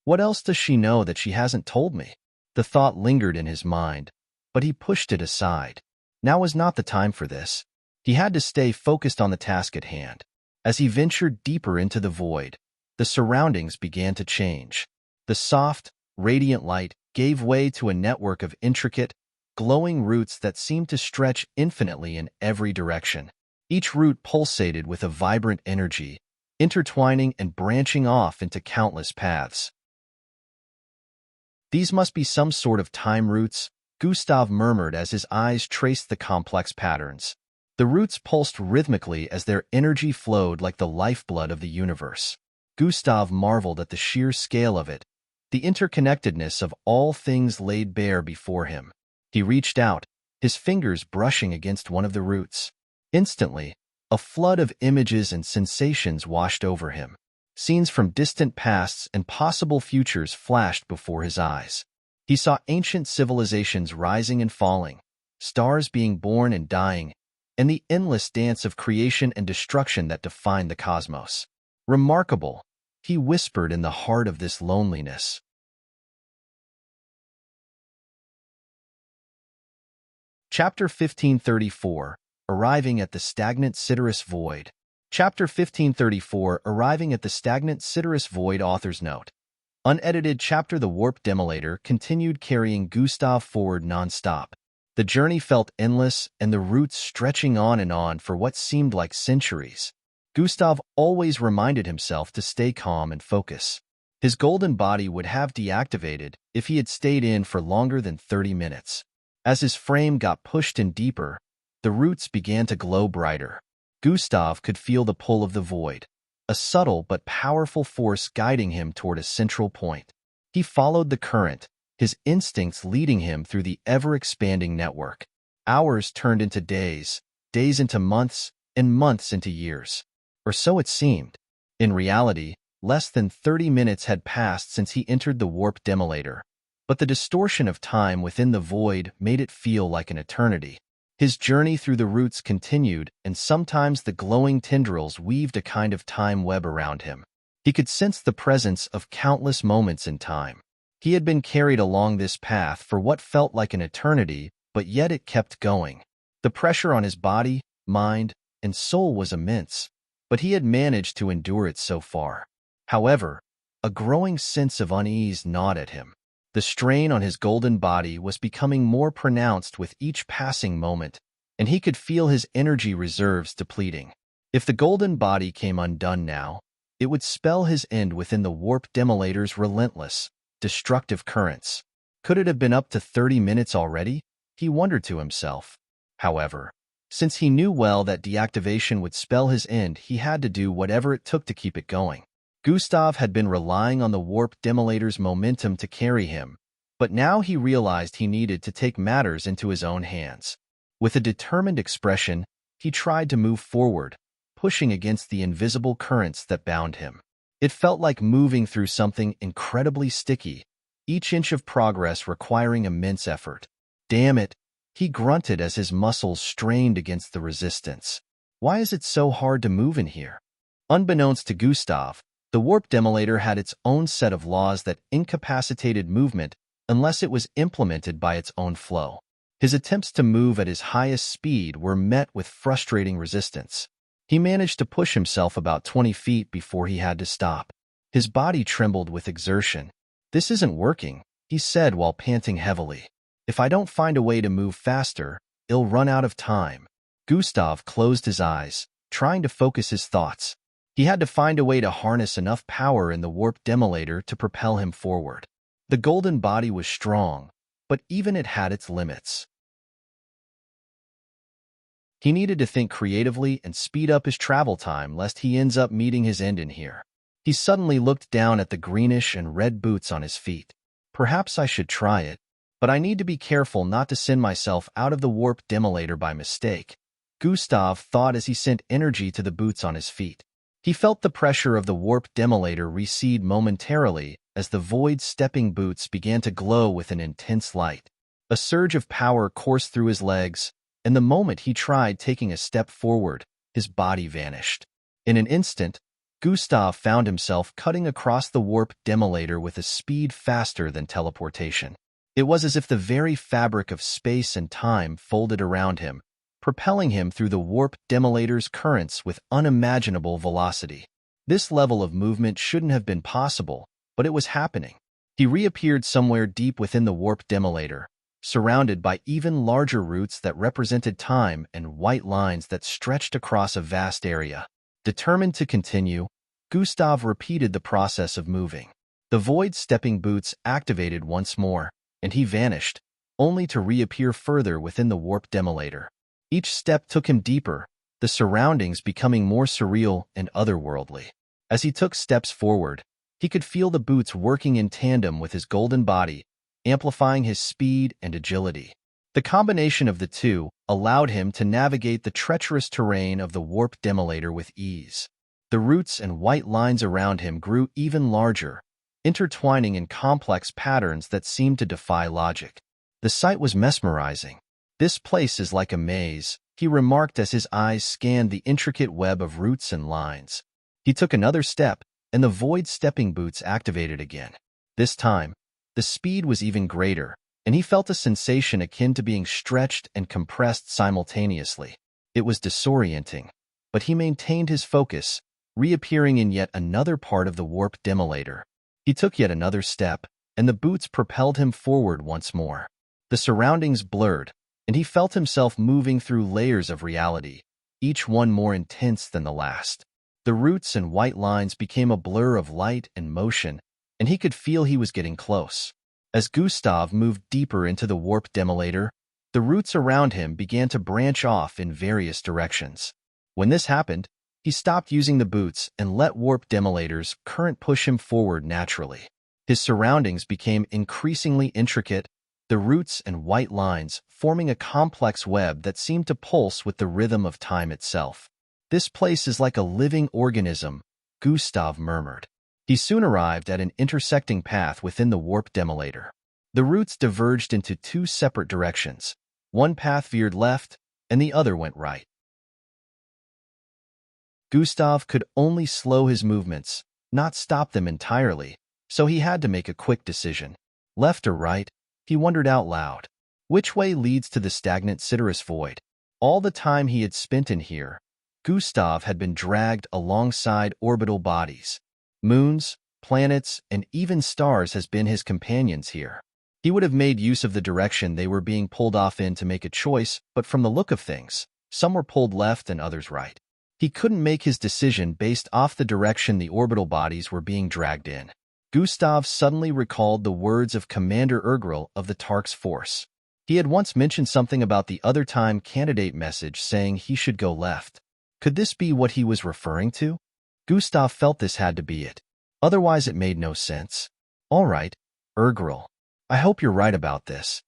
What else does she know that she hasn't told me? The thought lingered in his mind, but he pushed it aside. Now was not the time for this. He had to stay focused on the task at hand. As he ventured deeper into the void, the surroundings began to change. The soft, radiant light gave way to a network of intricate, glowing roots that seemed to stretch infinitely in every direction. Each root pulsated with a vibrant energy, intertwining and branching off into countless paths. "These must be some sort of time roots," Gustav murmured as his eyes traced the complex patterns. The roots pulsed rhythmically as their energy flowed like the lifeblood of the universe. Gustav marveled at the sheer scale of it, the interconnectedness of all things laid bare before him. He reached out, his fingers brushing against one of the roots. Instantly, a flood of images and sensations washed over him. Scenes from distant pasts and possible futures flashed before his eyes. He saw ancient civilizations rising and falling, stars being born and dying, and the endless dance of creation and destruction that defined the cosmos. "Remarkable," he whispered in the heart of this loneliness. Chapter 1534, Arriving at the Stagnant Siderous Void. Chapter 1534, Arriving at the Stagnant Siderous Void. Author's note. Unedited chapter. The warp demolator continued carrying Gustav forward non-stop. The journey felt endless, and the roots stretching on and on for what seemed like centuries. Gustav always reminded himself to stay calm and focus. His golden body would have deactivated if he had stayed in for longer than 30 minutes. As his frame got pushed in deeper, the roots began to glow brighter. Gustav could feel the pull of the void, a subtle but powerful force guiding him toward a central point. He followed the current, his instincts leading him through the ever-expanding network. Hours turned into days, days into months, and months into years. Or so it seemed. In reality, less than 30 minutes had passed since he entered the warp demolator, but the distortion of time within the void made it feel like an eternity. His journey through the roots continued, and sometimes the glowing tendrils weaved a kind of time web around him. He could sense the presence of countless moments in time. He had been carried along this path for what felt like an eternity, but yet it kept going. The pressure on his body, mind, and soul was immense, but he had managed to endure it so far. However, a growing sense of unease gnawed at him. The strain on his golden body was becoming more pronounced with each passing moment, and he could feel his energy reserves depleting. If the golden body came undone now, it would spell his end within the warp demolator's relentless, destructive currents. Could it have been up to 30 minutes already? He wondered to himself. However, since he knew well that deactivation would spell his end, he had to do whatever it took to keep it going. Gustav had been relying on the warp demolator's momentum to carry him, but now he realized he needed to take matters into his own hands. With a determined expression, he tried to move forward, pushing against the invisible currents that bound him. It felt like moving through something incredibly sticky, each inch of progress requiring immense effort. "Damn it," he grunted as his muscles strained against the resistance. "Why is it so hard to move in here?" Unbeknownst to Gustav, the warp demolator had its own set of laws that incapacitated movement unless it was implemented by its own flow. His attempts to move at his highest speed were met with frustrating resistance. He managed to push himself about 20 feet before he had to stop. His body trembled with exertion. "This isn't working," he said while panting heavily. "If I don't find a way to move faster, I'll run out of time." Gustav closed his eyes, trying to focus his thoughts. He had to find a way to harness enough power in the warp demolator to propel him forward. The golden body was strong, but even it had its limits. He needed to think creatively and speed up his travel time lest he ends up meeting his end in here. He suddenly looked down at the greenish and red boots on his feet. "Perhaps I should try it, but I need to be careful not to send myself out of the warp demolator by mistake," Gustav thought as he sent energy to the boots on his feet. He felt the pressure of the warp demolator recede momentarily as the void stepping boots began to glow with an intense light. A surge of power coursed through his legs, and the moment he tried taking a step forward, his body vanished. In an instant, Gustav found himself cutting across the warp demolator with a speed faster than teleportation. It was as if the very fabric of space and time folded around him, propelling him through the warp demolator's currents with unimaginable velocity. This level of movement shouldn't have been possible, but it was happening. He reappeared somewhere deep within the warp demolator, surrounded by even larger roots that represented time and white lines that stretched across a vast area. Determined to continue, Gustav repeated the process of moving. The void stepping boots activated once more, and he vanished, only to reappear further within the warp demolator. Each step took him deeper, the surroundings becoming more surreal and otherworldly. As he took steps forward, he could feel the boots working in tandem with his golden body, amplifying his speed and agility. The combination of the two allowed him to navigate the treacherous terrain of the warp demolator with ease. The roots and white lines around him grew even larger, intertwining in complex patterns that seemed to defy logic. The sight was mesmerizing. "This place is like a maze," he remarked as his eyes scanned the intricate web of roots and lines. He took another step, and the void stepping boots activated again. This time, the speed was even greater, and he felt a sensation akin to being stretched and compressed simultaneously. It was disorienting, but he maintained his focus, reappearing in yet another part of the warp demolator. He took yet another step, and the boots propelled him forward once more. The surroundings blurred, and he felt himself moving through layers of reality, each one more intense than the last. The roots and white lines became a blur of light and motion, and he could feel he was getting close. As Gustav moved deeper into the warp demolator, the roots around him began to branch off in various directions. When this happened, he stopped using the boots and let warp demolator's current push him forward naturally. His surroundings became increasingly intricate, the roots and white lines forming a complex web that seemed to pulse with the rhythm of time itself. "This place is like a living organism," Gustav murmured. He soon arrived at an intersecting path within the warp demolator. The roots diverged into two separate directions. One path veered left, and the other went right. Gustav could only slow his movements, not stop them entirely, so he had to make a quick decision. Left or right? He wondered out loud. Which way leads to the stagnant Citrus void? All the time he had spent in here, Gustav had been dragged alongside orbital bodies. Moons, planets, and even stars has been his companions here. He would have made use of the direction they were being pulled off in to make a choice, but from the look of things, some were pulled left and others right. He couldn't make his decision based off the direction the orbital bodies were being dragged in. Gustav suddenly recalled the words of Commander Urgrel of the Tark's force. He had once mentioned something about the other time candidate message saying he should go left. Could this be what he was referring to? Gustav felt this had to be it. Otherwise it made no sense. All right, Urgrel. I hope you're right about this.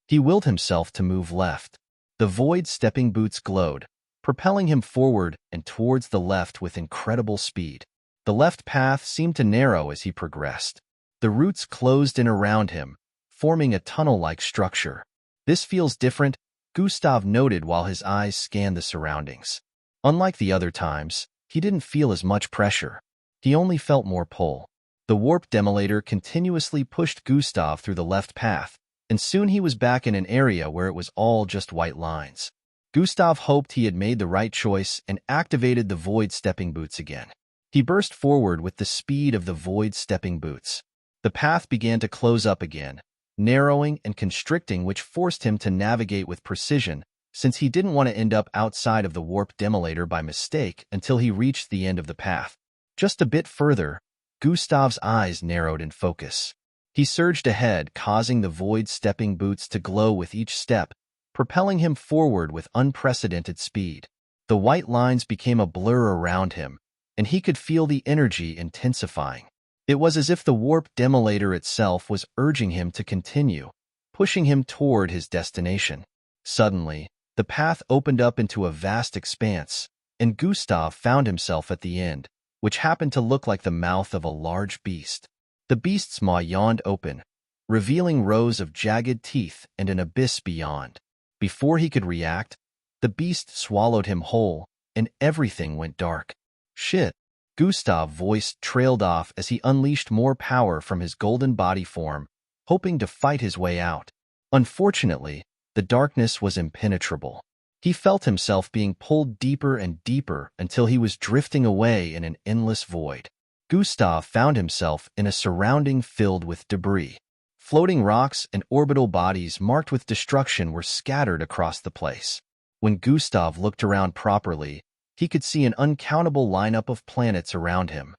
He willed himself to move left. The void stepping boots glowed, propelling him forward and towards the left with incredible speed. The left path seemed to narrow as he progressed. The roots closed in around him, forming a tunnel-like structure. "This feels different," Gustav noted while his eyes scanned the surroundings. Unlike the other times, he didn't feel as much pressure. He only felt more pull. The warp demolator continuously pushed Gustav through the left path, and soon he was back in an area where it was all just white lines. Gustav hoped he had made the right choice and activated the void stepping boots again. He burst forward with the speed of the void stepping boots. The path began to close up again, narrowing and constricting, which forced him to navigate with precision, since he didn't want to end up outside of the warp demolator by mistake until he reached the end of the path. Just a bit further, Gustav's eyes narrowed in focus. He surged ahead, causing the void stepping boots to glow with each step, propelling him forward with unprecedented speed. The white lines became a blur around him, and he could feel the energy intensifying. It was as if the warp demolator itself was urging him to continue, pushing him toward his destination. Suddenly, the path opened up into a vast expanse, and Gustav found himself at the end, which happened to look like the mouth of a large beast. The beast's maw yawned open, revealing rows of jagged teeth and an abyss beyond. Before he could react, the beast swallowed him whole, and everything went dark. Shit. Gustav's voice trailed off as he unleashed more power from his golden body form, hoping to fight his way out. Unfortunately, the darkness was impenetrable. He felt himself being pulled deeper and deeper until he was drifting away in an endless void. Gustav found himself in a surrounding filled with debris. Floating rocks and orbital bodies marked with destruction were scattered across the place. When Gustav looked around properly, he could see an uncountable lineup of planets around him.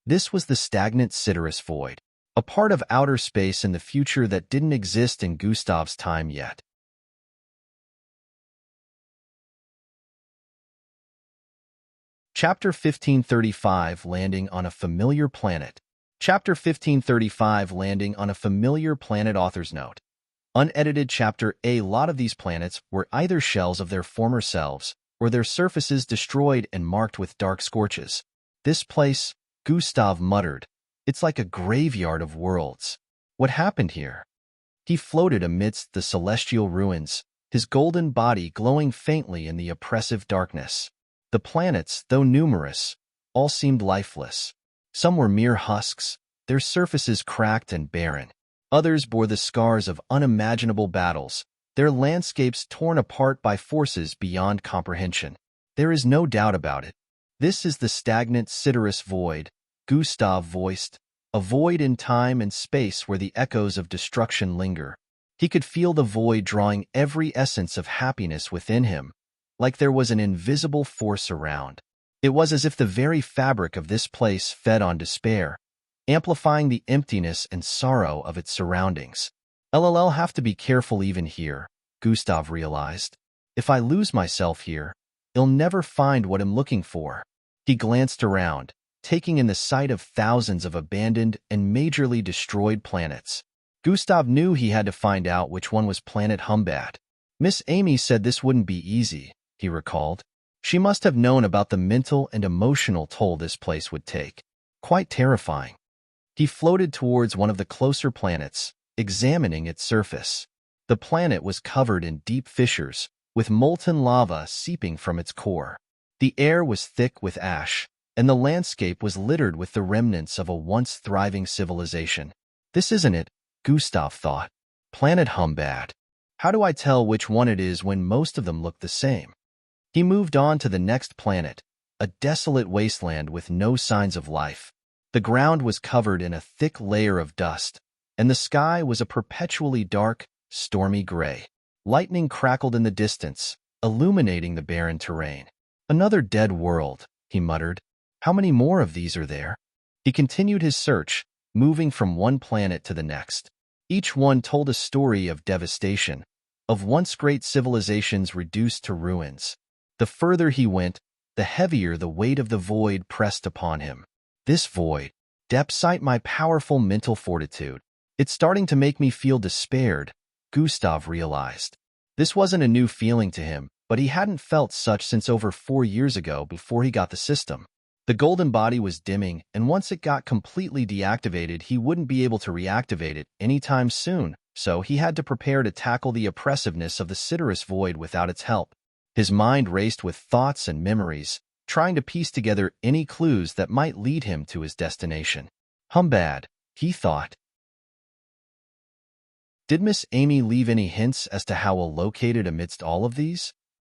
This was the stagnant Sidereus void, a part of outer space in the future that didn't exist in Gustav's time yet. Chapter 1535 Landing on a Familiar Planet. Chapter 1535 Landing on a Familiar Planet. Author's note. Unedited chapter. A lot of these planets were either shells of their former selves, or their surfaces destroyed and marked with dark scorches. This place, Gustav muttered, it's like a graveyard of worlds. What happened here? He floated amidst the celestial ruins, his golden body glowing faintly in the oppressive darkness. The planets, though numerous, all seemed lifeless. Some were mere husks, their surfaces cracked and barren. Others bore the scars of unimaginable battles, their landscapes torn apart by forces beyond comprehension. There is no doubt about it. This is the stagnant Sidereus void, Gustav voiced, a void in time and space where the echoes of destruction linger. He could feel the void drawing every essence of happiness within him, like there was an invisible force around. It was as if the very fabric of this place fed on despair, amplifying the emptiness and sorrow of its surroundings. I'll have to be careful even here, Gustav realized. If I lose myself here, I'll never find what I'm looking for. He glanced around, taking in the sight of thousands of abandoned and majorly destroyed planets. Gustav knew he had to find out which one was planet Humbad. Miss Amy said this wouldn't be easy, he recalled. She must have known about the mental and emotional toll this place would take. Quite terrifying. He floated towards one of the closer planets, examining its surface. The planet was covered in deep fissures, with molten lava seeping from its core. The air was thick with ash, and the landscape was littered with the remnants of a once thriving civilization. This isn't it, Gustav thought. Planet Humbad. How do I tell which one it is when most of them look the same? He moved on to the next planet, a desolate wasteland with no signs of life. The ground was covered in a thick layer of dust, and the sky was a perpetually dark, stormy gray. Lightning crackled in the distance, illuminating the barren terrain. Another dead world, he muttered. How many more of these are there? He continued his search, moving from one planet to the next. Each one told a story of devastation, of once great civilizations reduced to ruins. The further he went, the heavier the weight of the void pressed upon him. This void, depthsite my powerful mental fortitude. It's starting to make me feel despaired, Gustav realized. This wasn't a new feeling to him, but he hadn't felt such since over 4 years ago before he got the system. The golden body was dimming, and once it got completely deactivated, he wouldn't be able to reactivate it anytime soon, so he had to prepare to tackle the oppressiveness of the Sidereus void without its help. His mind raced with thoughts and memories, trying to piece together any clues that might lead him to his destination. Humbad, he thought. Did Miss Amy leave any hints as to how we'll locate it amidst all of these?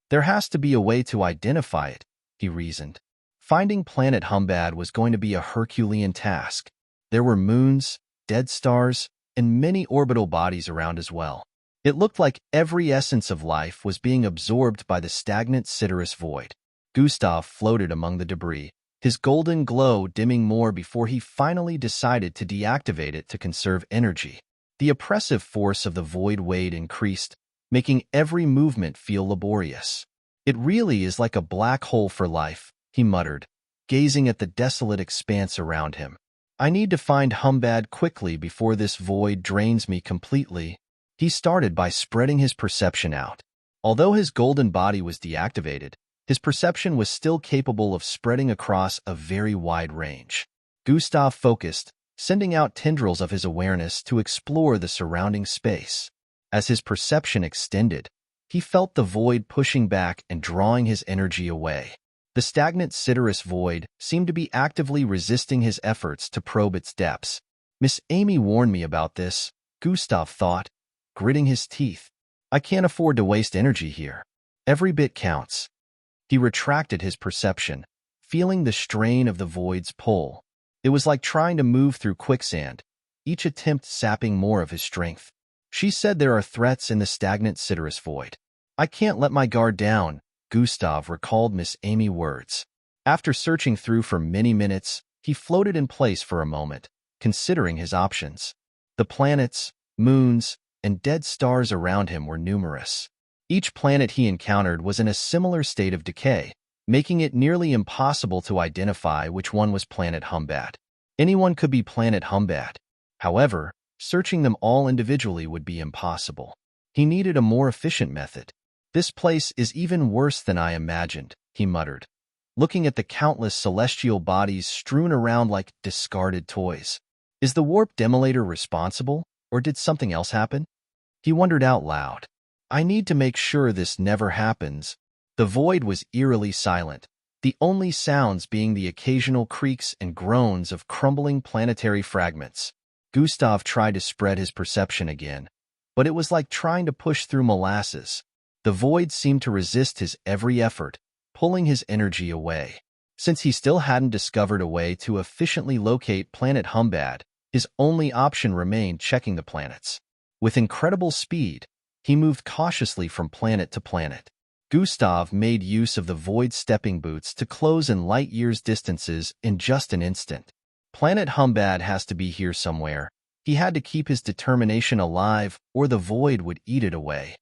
There has to be a way to identify it, he reasoned. Finding planet Humbad was going to be a Herculean task. There were moons, dead stars, and many orbital bodies around as well. It looked like every essence of life was being absorbed by the stagnant Sidereus void. Gustav floated among the debris, his golden glow dimming more before he finally decided to deactivate it to conserve energy. The oppressive force of the void wave increased, making every movement feel laborious. It really is like a black hole for life, he muttered, gazing at the desolate expanse around him. I need to find Humbad quickly before this void drains me completely. He started by spreading his perception out. Although his golden body was deactivated, his perception was still capable of spreading across a very wide range. Gustav focused, sending out tendrils of his awareness to explore the surrounding space. As his perception extended, he felt the void pushing back and drawing his energy away. The stagnant Sidereus void seemed to be actively resisting his efforts to probe its depths. Miss Amy warned me about this, Gustav thought, gritting his teeth. I can't afford to waste energy here. Every bit counts. He retracted his perception, feeling the strain of the void's pull. It was like trying to move through quicksand, each attempt sapping more of his strength. She said there are threats in the stagnant citrus void. I can't let my guard down, Gustav recalled Miss Amy's words. After searching through for many minutes, he floated in place for a moment, considering his options. The planets, moons, and dead stars around him were numerous. Each planet he encountered was in a similar state of decay, making it nearly impossible to identify which one was Planet Humbat. Anyone could be Planet Humbat. However, searching them all individually would be impossible. He needed a more efficient method. This place is even worse than I imagined, he muttered, looking at the countless celestial bodies strewn around like discarded toys. Is the warp demolator responsible, or did something else happen? He wondered out loud. I need to make sure this never happens. The void was eerily silent, the only sounds being the occasional creaks and groans of crumbling planetary fragments. Gustav tried to spread his perception again, but it was like trying to push through molasses. The void seemed to resist his every effort, pulling his energy away. Since he still hadn't discovered a way to efficiently locate Planet Humbad, his only option remained checking the planets. With incredible speed, he moved cautiously from planet to planet. Gustav made use of the void stepping boots to close in light-years distances in just an instant. Planet Humbad has to be here somewhere. He had to keep his determination alive, or the void would eat it away.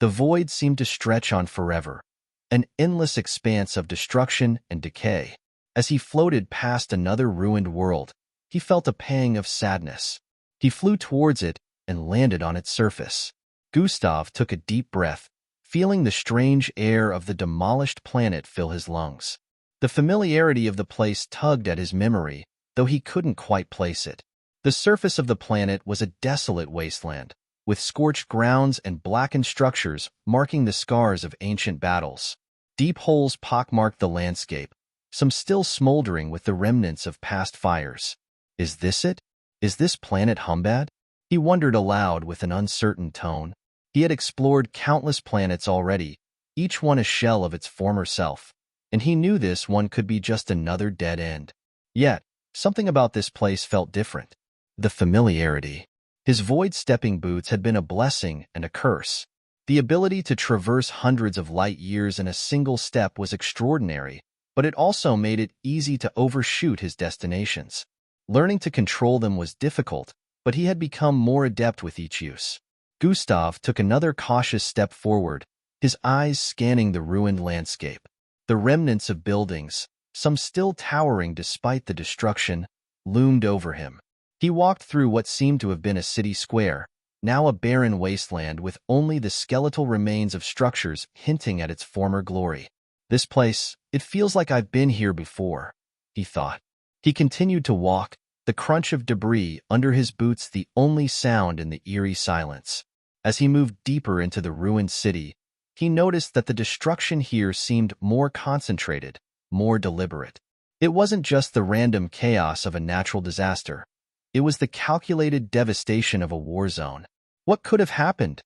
The void seemed to stretch on forever, an endless expanse of destruction and decay. As he floated past another ruined world, he felt a pang of sadness. He flew towards it and landed on its surface. Gustav took a deep breath, feeling the strange air of the demolished planet fill his lungs. The familiarity of the place tugged at his memory, though he couldn't quite place it. The surface of the planet was a desolate wasteland, with scorched grounds and blackened structures marking the scars of ancient battles. Deep holes pockmarked the landscape, some still smoldering with the remnants of past fires. Is this it? Is this Planet Humbad? He wondered aloud with an uncertain tone. He had explored countless planets already, each one a shell of its former self, and he knew this one could be just another dead end. Yet, something about this place felt different. The familiarity. His void stepping boots had been a blessing and a curse. The ability to traverse hundreds of light years in a single step was extraordinary, but it also made it easy to overshoot his destinations. Learning to control them was difficult, but he had become more adept with each use. Gustav took another cautious step forward, his eyes scanning the ruined landscape. The remnants of buildings, some still towering despite the destruction, loomed over him. He walked through what seemed to have been a city square, now a barren wasteland with only the skeletal remains of structures hinting at its former glory. This place, it feels like I've been here before, he thought. He continued to walk, the crunch of debris under his boots the only sound in the eerie silence. As he moved deeper into the ruined city, he noticed that the destruction here seemed more concentrated, more deliberate. It wasn't just the random chaos of a natural disaster. It was the calculated devastation of a war zone. What could have happened?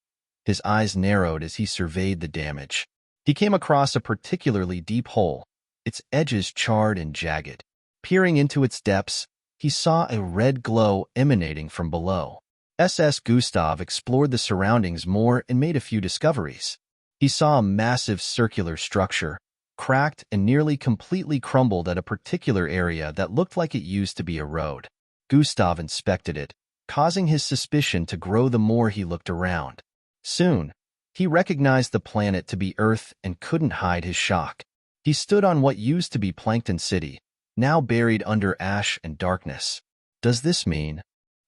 His eyes narrowed as he surveyed the damage. He came across a particularly deep hole, its edges charred and jagged. Peering into its depths, he saw a red glow emanating from below. SS Gustav explored the surroundings more and made a few discoveries. He saw a massive circular structure, cracked and nearly completely crumbled at a particular area that looked like it used to be a road. Gustav inspected it, causing his suspicion to grow the more he looked around. Soon, he recognized the planet to be Earth and couldn't hide his shock. He stood on what used to be Plankton City, now buried under ash and darkness. Does this mean?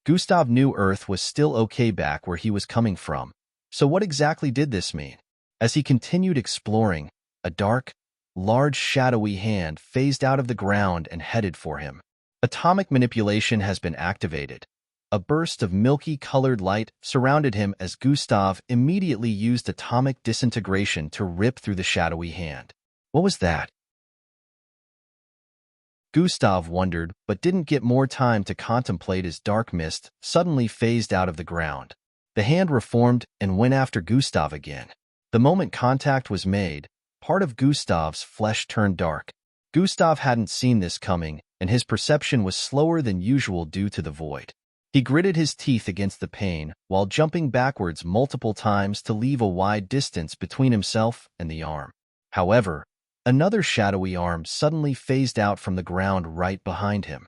Gustav knew Earth was still okay back where he was coming from. So what exactly did this mean? As he continued exploring, a dark, large shadowy hand phased out of the ground and headed for him. Atomic manipulation has been activated. A burst of milky-colored light surrounded him as Gustav immediately used atomic disintegration to rip through the shadowy hand. What was that? Gustav wondered, but didn't get more time to contemplate as dark mist suddenly phased out of the ground. The hand reformed and went after Gustav again. The moment contact was made, part of Gustav's flesh turned dark. Gustav hadn't seen this coming, and his perception was slower than usual due to the void. He gritted his teeth against the pain while jumping backwards multiple times to leave a wide distance between himself and the arm. However, another shadowy arm suddenly phased out from the ground right behind him.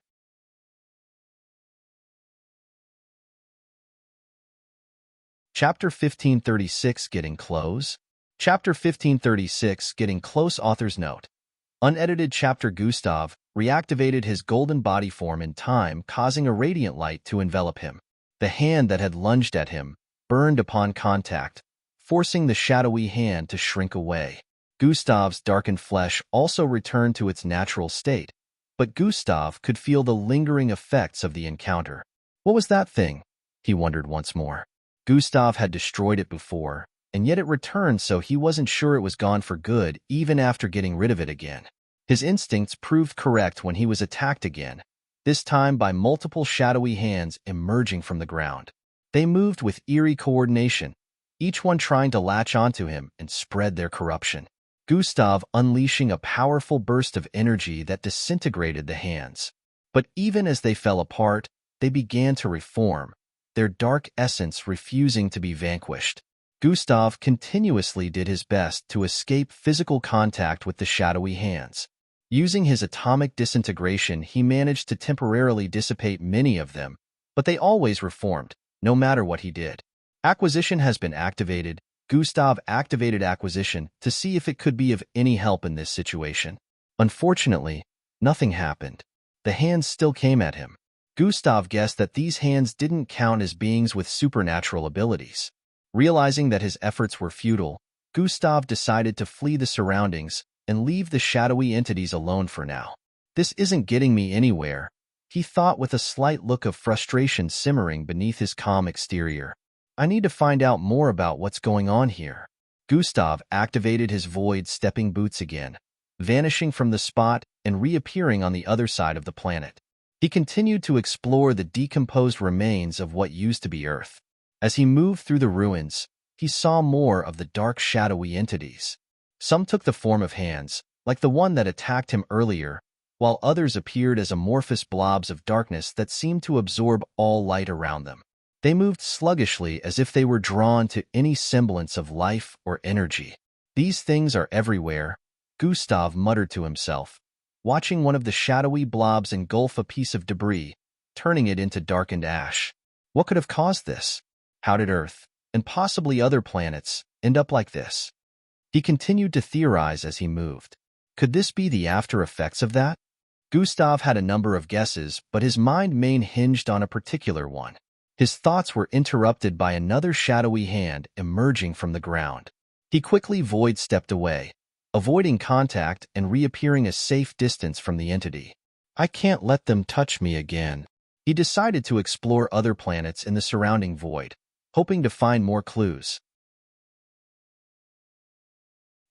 Chapter 1536 Getting Close? Chapter 1536 Getting Close. Author's note. Unedited chapter. Gustav reactivated his golden body form in time, causing a radiant light to envelop him. The hand that had lunged at him burned upon contact, forcing the shadowy hand to shrink away. Gustav's darkened flesh also returned to its natural state, but Gustav could feel the lingering effects of the encounter. What was that thing? He wondered once more. Gustav had destroyed it before, and yet it returned, so he wasn't sure it was gone for good even after getting rid of it again. His instincts proved correct when he was attacked again, this time by multiple shadowy hands emerging from the ground. They moved with eerie coordination, each one trying to latch onto him and spread their corruption. Gustav unleashing a powerful burst of energy that disintegrated the hands. But even as they fell apart, they began to reform, their dark essence refusing to be vanquished. Gustav continuously did his best to escape physical contact with the shadowy hands. Using his atomic disintegration, he managed to temporarily dissipate many of them, but they always reformed, no matter what he did. Acquisition has been activated. Gustav activated acquisition to see if it could be of any help in this situation. Unfortunately, nothing happened. The hands still came at him. Gustav guessed that these hands didn't count as beings with supernatural abilities. Realizing that his efforts were futile, Gustav decided to flee the surroundings and leave the shadowy entities alone for now. This isn't getting me anywhere, he thought with a slight look of frustration simmering beneath his calm exterior. I need to find out more about what's going on here. Gustav activated his void stepping boots again, vanishing from the spot and reappearing on the other side of the planet. He continued to explore the decomposed remains of what used to be Earth. As he moved through the ruins, he saw more of the dark shadowy entities. Some took the form of hands, like the one that attacked him earlier, while others appeared as amorphous blobs of darkness that seemed to absorb all light around them. They moved sluggishly as if they were drawn to any semblance of life or energy. These things are everywhere, Gustav muttered to himself, watching one of the shadowy blobs engulf a piece of debris, turning it into darkened ash. What could have caused this? How did Earth, and possibly other planets, end up like this? He continued to theorize as he moved. Could this be the after effects of that? Gustav had a number of guesses, but his mind main hinged on a particular one. His thoughts were interrupted by another shadowy hand emerging from the ground. He quickly void-stepped away, avoiding contact and reappearing a safe distance from the entity. I can't let them touch me again. He decided to explore other planets in the surrounding void, hoping to find more clues.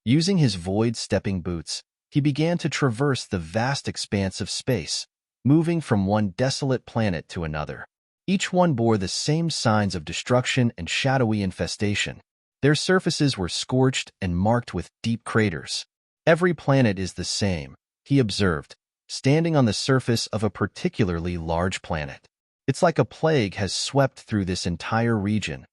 Using his void-stepping boots, he began to traverse the vast expanse of space, moving from one desolate planet to another. Each one bore the same signs of destruction and shadowy infestation. Their surfaces were scorched and marked with deep craters. Every planet is the same, he observed, standing on the surface of a particularly large planet. It's like a plague has swept through this entire region,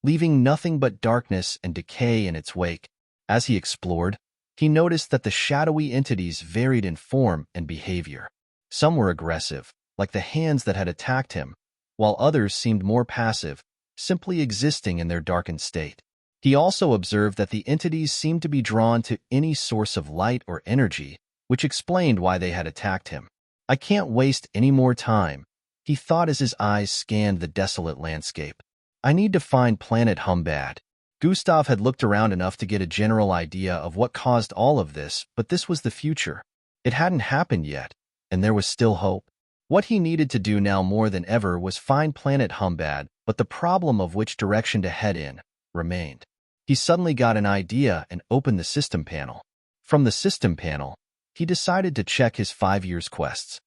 leaving nothing but darkness and decay in its wake. As he explored, he noticed that the shadowy entities varied in form and behavior. Some were aggressive, like the hands that had attacked him, while others seemed more passive, simply existing in their darkened state. He also observed that the entities seemed to be drawn to any source of light or energy, which explained why they had attacked him. I can't waste any more time, he thought as his eyes scanned the desolate landscape. I need to find planet Humbad. Gustav had looked around enough to get a general idea of what caused all of this, but this was the future. It hadn't happened yet, and there was still hope. What he needed to do now more than ever was find planet Humbad, but the problem of which direction to head in remained. He suddenly got an idea and opened the system panel. From the system panel, he decided to check his 5 years quests,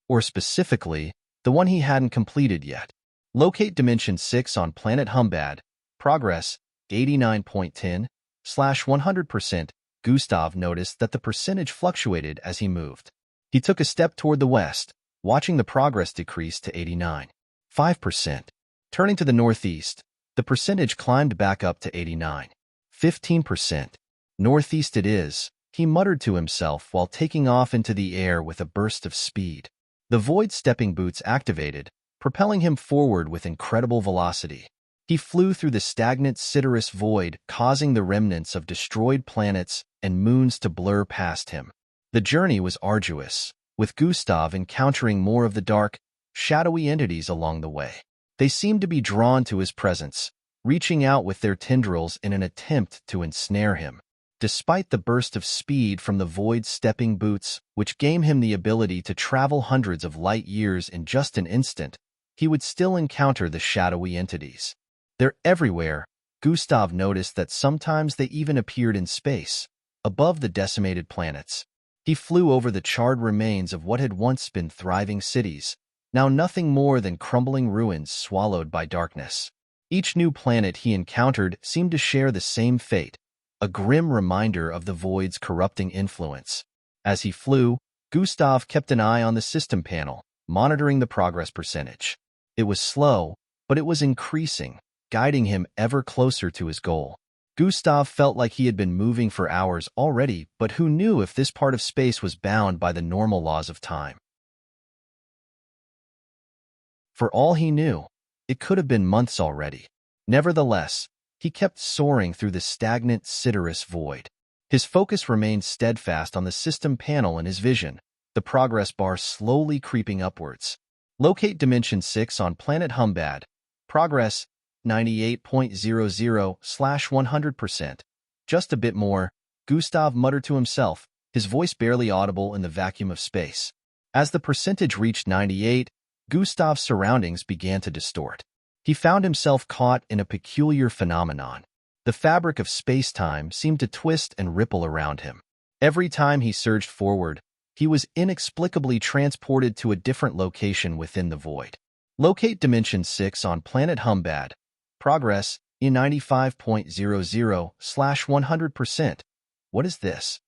or specifically, the one he hadn't completed yet. Locate Dimension 6 on planet Humbad, Progress, 89.10/100%. Gustav noticed that the percentage fluctuated as he moved. He took a step toward the west, watching the progress decrease to 89.5%. Turning to the northeast, the percentage climbed back up to 89.15%. Northeast it is, he muttered to himself while taking off into the air with a burst of speed. The void stepping boots activated, propelling him forward with incredible velocity. He flew through the stagnant Sidereus void, causing the remnants of destroyed planets and moons to blur past him. The journey was arduous, with Gustav encountering more of the dark, shadowy entities along the way. They seemed to be drawn to his presence, reaching out with their tendrils in an attempt to ensnare him. Despite the burst of speed from the void stepping boots, which gave him the ability to travel hundreds of light years in just an instant, he would still encounter the shadowy entities. They're everywhere. Gustav noticed that sometimes they even appeared in space, above the decimated planets. He flew over the charred remains of what had once been thriving cities, now nothing more than crumbling ruins swallowed by darkness. Each new planet he encountered seemed to share the same fate, a grim reminder of the void's corrupting influence. As he flew, Gustav kept an eye on the system panel, monitoring the progress percentage. It was slow, but it was increasing, guiding him ever closer to his goal. Gustav felt like he had been moving for hours already, but who knew if this part of space was bound by the normal laws of time? For all he knew, it could have been months already. Nevertheless, he kept soaring through the stagnant Sidereus void. His focus remained steadfast on the system panel in his vision, the progress bar slowly creeping upwards. Locate Dimension 6 on planet Humbad. Progress, 98.00/100%. Just a bit more, Gustav muttered to himself, his voice barely audible in the vacuum of space. As the percentage reached 98, Gustav's surroundings began to distort. He found himself caught in a peculiar phenomenon. The fabric of space-time seemed to twist and ripple around him. Every time he surged forward, he was inexplicably transported to a different location within the void. Locate Dimension 6 on planet Humbad. Progress, in 95.00/100%. What is this?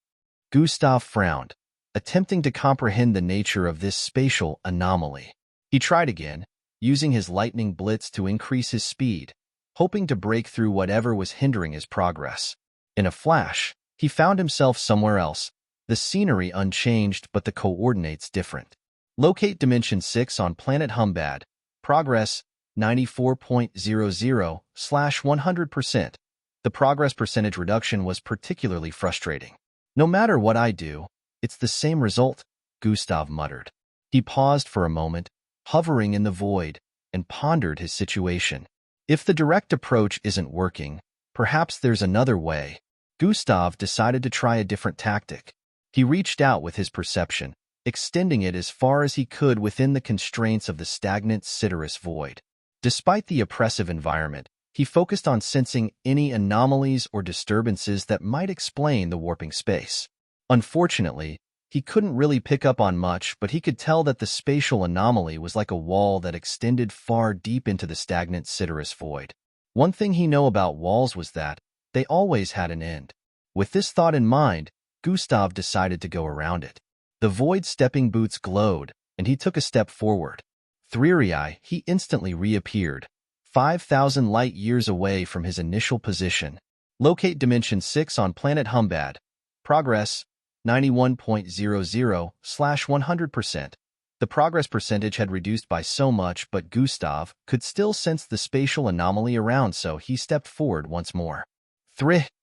Gustav frowned, attempting to comprehend the nature of this spatial anomaly. He tried again, using his lightning blitz to increase his speed, hoping to break through whatever was hindering his progress. In a flash, he found himself somewhere else, the scenery unchanged but the coordinates different. Locate Dimension 6 on planet Humbad. Progress, 94.00/100%. The progress percentage reduction was particularly frustrating. No matter what I do, it's the same result, Gustav muttered. He paused for a moment, hovering in the void, and pondered his situation. If the direct approach isn't working, perhaps there's another way. Gustav decided to try a different tactic. He reached out with his perception, extending it as far as he could within the constraints of the stagnant Sidereus void. Despite the oppressive environment, he focused on sensing any anomalies or disturbances that might explain the warping space. Unfortunately, he couldn't really pick up on much, but he could tell that the spatial anomaly was like a wall that extended far deep into the stagnant Sidereus void. One thing he knew about walls was that they always had an end. With this thought in mind, Gustav decided to go around it. The void stepping boots glowed, and he took a step forward. Three-eyed, he instantly reappeared, 5,000 light-years away from his initial position. Locate Dimension 6 on planet Humbad. Progress, 91.00/100%. The progress percentage had reduced by so much, but Gustav could still sense the spatial anomaly around, so he stepped forward once more.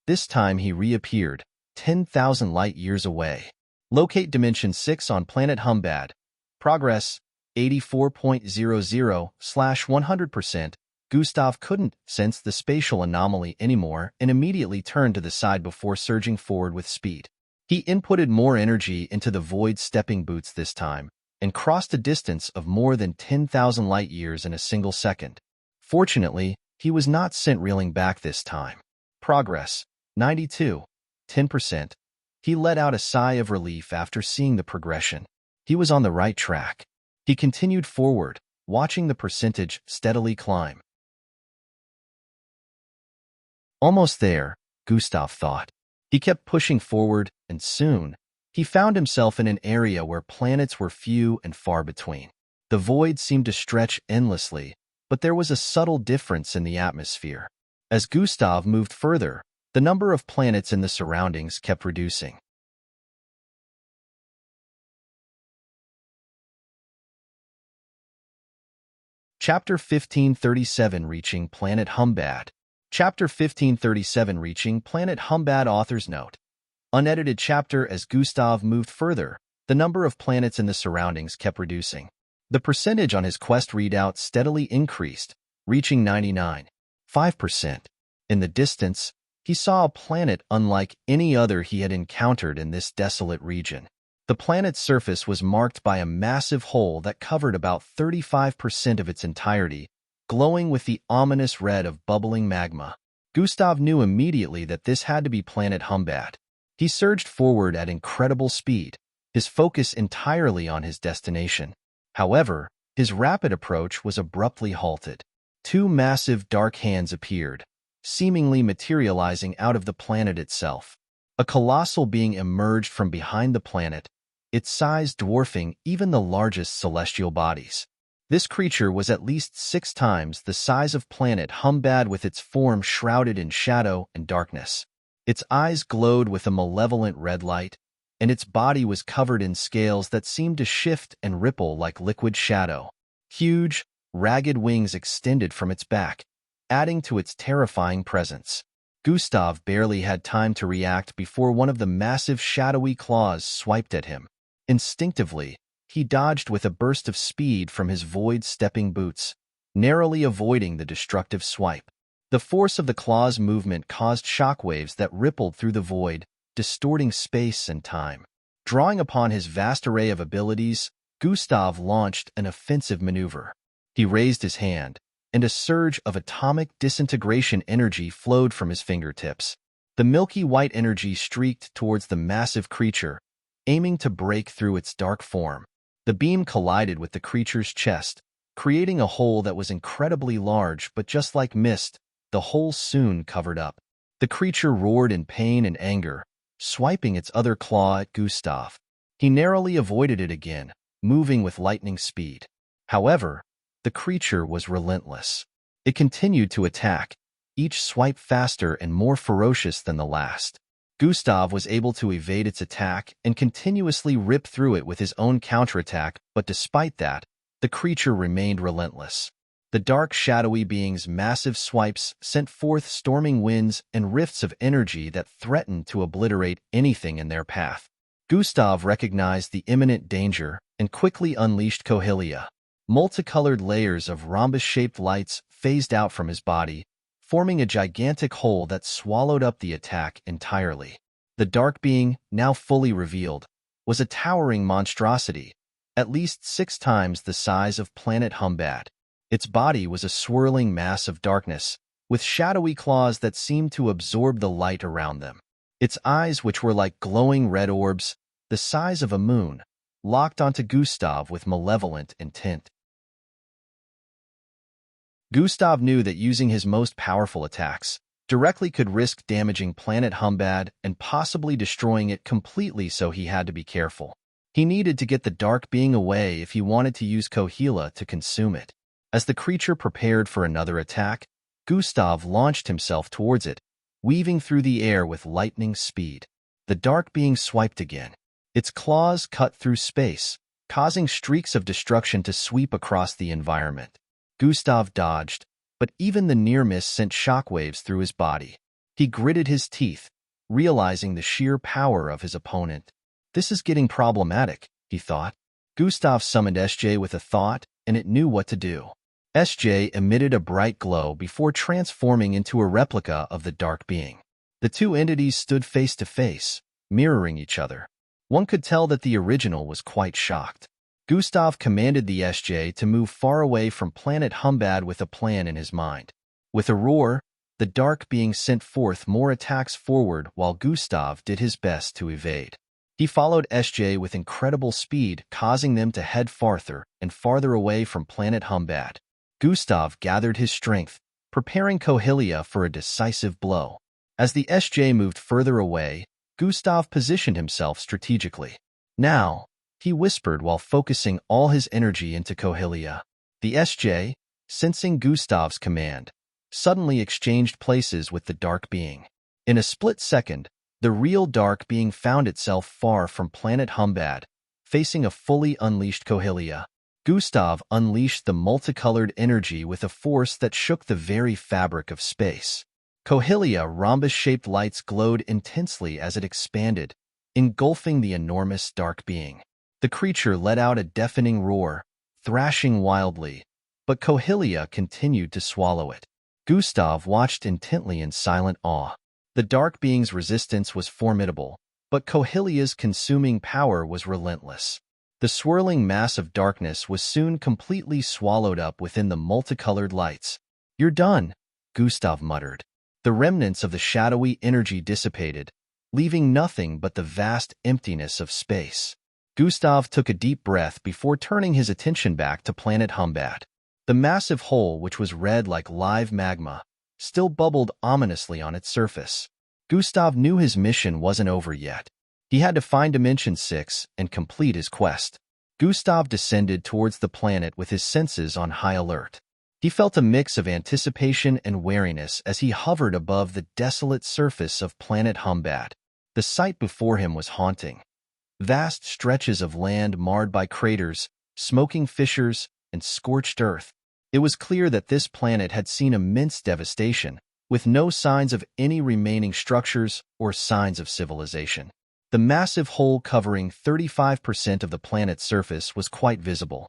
This time he reappeared, 10,000 light-years away. Locate Dimension 6 on planet Humbad. Progress, 84.00/100%. Gustav couldn't sense the spatial anomaly anymore and immediately turned to the side before surging forward with speed. He inputted more energy into the void stepping boots this time and crossed a distance of more than 10,000 light-years in a single second. Fortunately, he was not sent reeling back this time. Progress, 92.10%. He let out a sigh of relief after seeing the progression. He was on the right track. He continued forward, watching the percentage steadily climb. Almost there, Gustav thought. He kept pushing forward, and soon, he found himself in an area where planets were few and far between. The void seemed to stretch endlessly, but there was a subtle difference in the atmosphere. As Gustav moved further, the number of planets in the surroundings kept reducing. Chapter 1537 Reaching Planet Humbad. Chapter 1537 Reaching Planet Humbad. Author's note. Unedited chapter. As Gustav moved further, the number of planets in the surroundings kept reducing. The percentage on his quest readout steadily increased, reaching 99.5%. In the distance, he saw a planet unlike any other he had encountered in this desolate region. The planet's surface was marked by a massive hole that covered about 35% of its entirety, glowing with the ominous red of bubbling magma. Gustav knew immediately that this had to be Planet Humbad. He surged forward at incredible speed, his focus entirely on his destination. However, his rapid approach was abruptly halted. Two massive dark hands appeared, seemingly materializing out of the planet itself. A colossal being emerged from behind the planet, its size dwarfing even the largest celestial bodies. This creature was at least 6 times the size of Planet Humbad, with its form shrouded in shadow and darkness. Its eyes glowed with a malevolent red light, and its body was covered in scales that seemed to shift and ripple like liquid shadow. Huge, ragged wings extended from its back, adding to its terrifying presence. Gustav barely had time to react before one of the massive shadowy claws swiped at him. Instinctively, he dodged with a burst of speed from his void-stepping boots, narrowly avoiding the destructive swipe. The force of the claw's movement caused shockwaves that rippled through the void, distorting space and time. Drawing upon his vast array of abilities, Gustav launched an offensive maneuver. He raised his hand, and a surge of atomic disintegration energy flowed from his fingertips. The milky white energy streaked towards the massive creature, aiming to break through its dark form. The beam collided with the creature's chest, creating a hole that was incredibly large, but just like mist, the hole soon covered up. The creature roared in pain and anger, swiping its other claw at Gustav. He narrowly avoided it again, moving with lightning speed. However, the creature was relentless. It continued to attack, each swipe faster and more ferocious than the last. Gustav was able to evade its attack and continuously rip through it with his own counterattack, but despite that, the creature remained relentless. The dark, shadowy being's massive swipes sent forth storming winds and rifts of energy that threatened to obliterate anything in their path. Gustav recognized the imminent danger and quickly unleashed Cohelia. Multicolored layers of rhombus-shaped lights phased out from his body, forming a gigantic hole that swallowed up the attack entirely. The dark being, now fully revealed, was a towering monstrosity, at least 6 times the size of Planet Humbad. Its body was a swirling mass of darkness, with shadowy claws that seemed to absorb the light around them. Its eyes, which were like glowing red orbs, the size of a moon, locked onto Gustav with malevolent intent. Gustav knew that using his most powerful attacks directly could risk damaging Planet Humbad and possibly destroying it completely, so he had to be careful. He needed to get the dark being away if he wanted to use Cohelia to consume it. As the creature prepared for another attack, Gustav launched himself towards it, weaving through the air with lightning speed. The dark being swiped again. Its claws cut through space, causing streaks of destruction to sweep across the environment. Gustav dodged, but even the near miss sent shockwaves through his body. He gritted his teeth, realizing the sheer power of his opponent. This is getting problematic, he thought. Gustav summoned SJ with a thought, and it knew what to do. SJ emitted a bright glow before transforming into a replica of the dark being. The two entities stood face to face, mirroring each other. One could tell that the original was quite shocked. Gustav commanded the SJ to move far away from Planet Humbad with a plan in his mind. With a roar, the dark being sent forth more attacks forward while Gustav did his best to evade. He followed SJ with incredible speed, causing them to head farther and farther away from Planet Humbad. Gustav gathered his strength, preparing Cohelia for a decisive blow. As the SJ moved further away, Gustav positioned himself strategically. Now, he whispered while focusing all his energy into Cohelia. The SJ, sensing Gustav's command, suddenly exchanged places with the dark being. In a split second, the real dark being found itself far from planet Humbad, facing a fully unleashed Cohelia. Gustav unleashed the multicolored energy with a force that shook the very fabric of space. Cohelia rhombus-shaped lights glowed intensely as it expanded, engulfing the enormous dark being. The creature let out a deafening roar, thrashing wildly, but Cohelia continued to swallow it. Gustav watched intently in silent awe. The dark being's resistance was formidable, but Cohelia's consuming power was relentless. The swirling mass of darkness was soon completely swallowed up within the multicolored lights. "You're done," Gustav muttered. The remnants of the shadowy energy dissipated, leaving nothing but the vast emptiness of space. Gustav took a deep breath before turning his attention back to planet Humbad. The massive hole, which was red like live magma, still bubbled ominously on its surface. Gustav knew his mission wasn't over yet. He had to find Dimension 6 and complete his quest. Gustav descended towards the planet with his senses on high alert. He felt a mix of anticipation and wariness as he hovered above the desolate surface of planet Humbad. The sight before him was haunting. Vast stretches of land marred by craters, smoking fissures, and scorched earth. It was clear that this planet had seen immense devastation, with no signs of any remaining structures or signs of civilization. The massive hole covering 35% of the planet's surface was quite visible.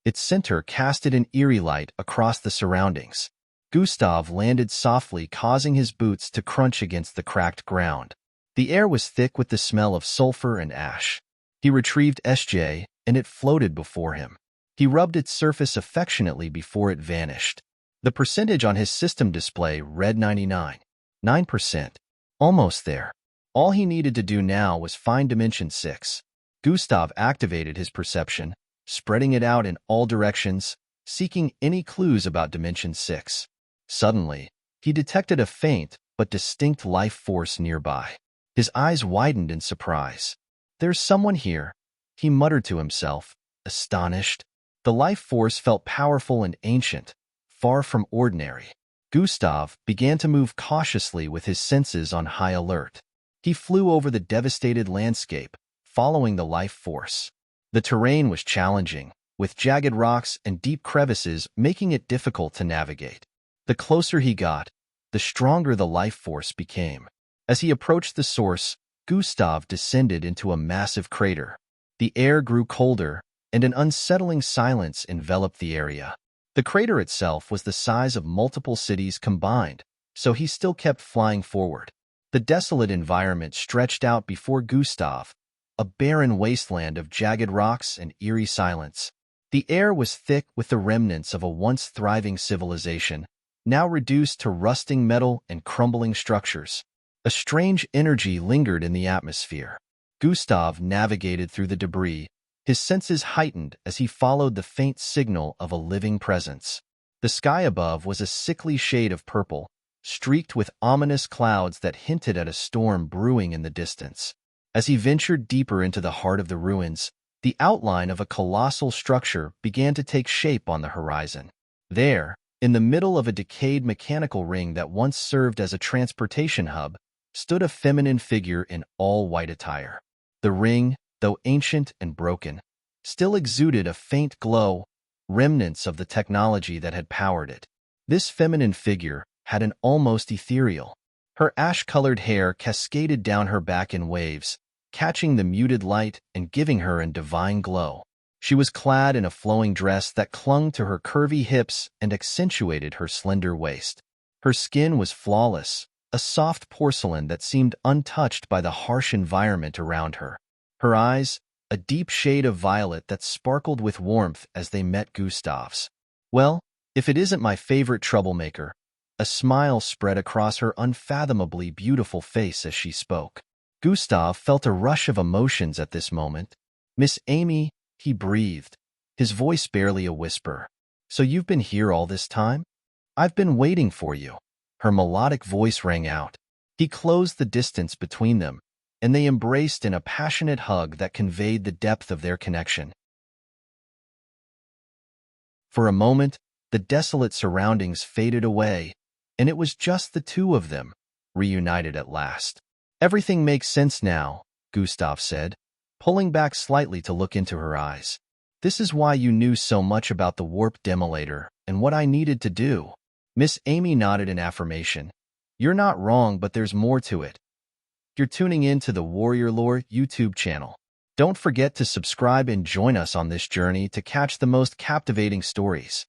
Its center casted an eerie light across the surroundings. Gustav landed softly, causing his boots to crunch against the cracked ground. The air was thick with the smell of sulfur and ash. He retrieved SJ, and it floated before him. He rubbed its surface affectionately before it vanished. The percentage on his system display read 99.9%. Almost there. All he needed to do now was find Dimension 6. Gustav activated his perception, spreading it out in all directions, seeking any clues about Dimension 6. Suddenly, he detected a faint but distinct life force nearby. His eyes widened in surprise. "There's someone here," he muttered to himself, astonished. The life force felt powerful and ancient, far from ordinary. Gustav began to move cautiously with his senses on high alert. He flew over the devastated landscape, following the life force. The terrain was challenging, with jagged rocks and deep crevices making it difficult to navigate. The closer he got, the stronger the life force became. As he approached the source, Gustav descended into a massive crater. The air grew colder, and an unsettling silence enveloped the area. The crater itself was the size of multiple cities combined, so he still kept flying forward. The desolate environment stretched out before Gustav, a barren wasteland of jagged rocks and eerie silence. The air was thick with the remnants of a once thriving civilization, now reduced to rusting metal and crumbling structures. A strange energy lingered in the atmosphere. Gustav navigated through the debris, his senses heightened as he followed the faint signal of a living presence. The sky above was a sickly shade of purple, streaked with ominous clouds that hinted at a storm brewing in the distance. As he ventured deeper into the heart of the ruins, the outline of a colossal structure began to take shape on the horizon. There, in the middle of a decayed mechanical ring that once served as a transportation hub, stood a feminine figure in all-white attire. The ring, though ancient and broken, still exuded a faint glow, remnants of the technology that had powered it. This feminine figure had an almost ethereal. Her ash-colored hair cascaded down her back in waves, catching the muted light and giving her a divine glow. She was clad in a flowing dress that clung to her curvy hips and accentuated her slender waist. Her skin was flawless, a soft porcelain that seemed untouched by the harsh environment around her. Her eyes, a deep shade of violet that sparkled with warmth as they met Gustav's. "Well, if it isn't my favorite troublemaker." A smile spread across her unfathomably beautiful face as she spoke. Gustav felt a rush of emotions at this moment. "Miss Amy," he breathed, his voice barely a whisper. So you've been here all this time? I've been waiting for you. Her melodic voice rang out. He closed the distance between them, and they embraced in a passionate hug that conveyed the depth of their connection. For a moment, the desolate surroundings faded away, and it was just the two of them, reunited at last. Everything makes sense now, Gustav said, pulling back slightly to look into her eyes. This is why you knew so much about the warp demolator and what I needed to do. Miss Amy nodded in affirmation. You're not wrong, but there's more to it. You're tuning in to the Warrior Lore YouTube channel. Don't forget to subscribe and join us on this journey to catch the most captivating stories.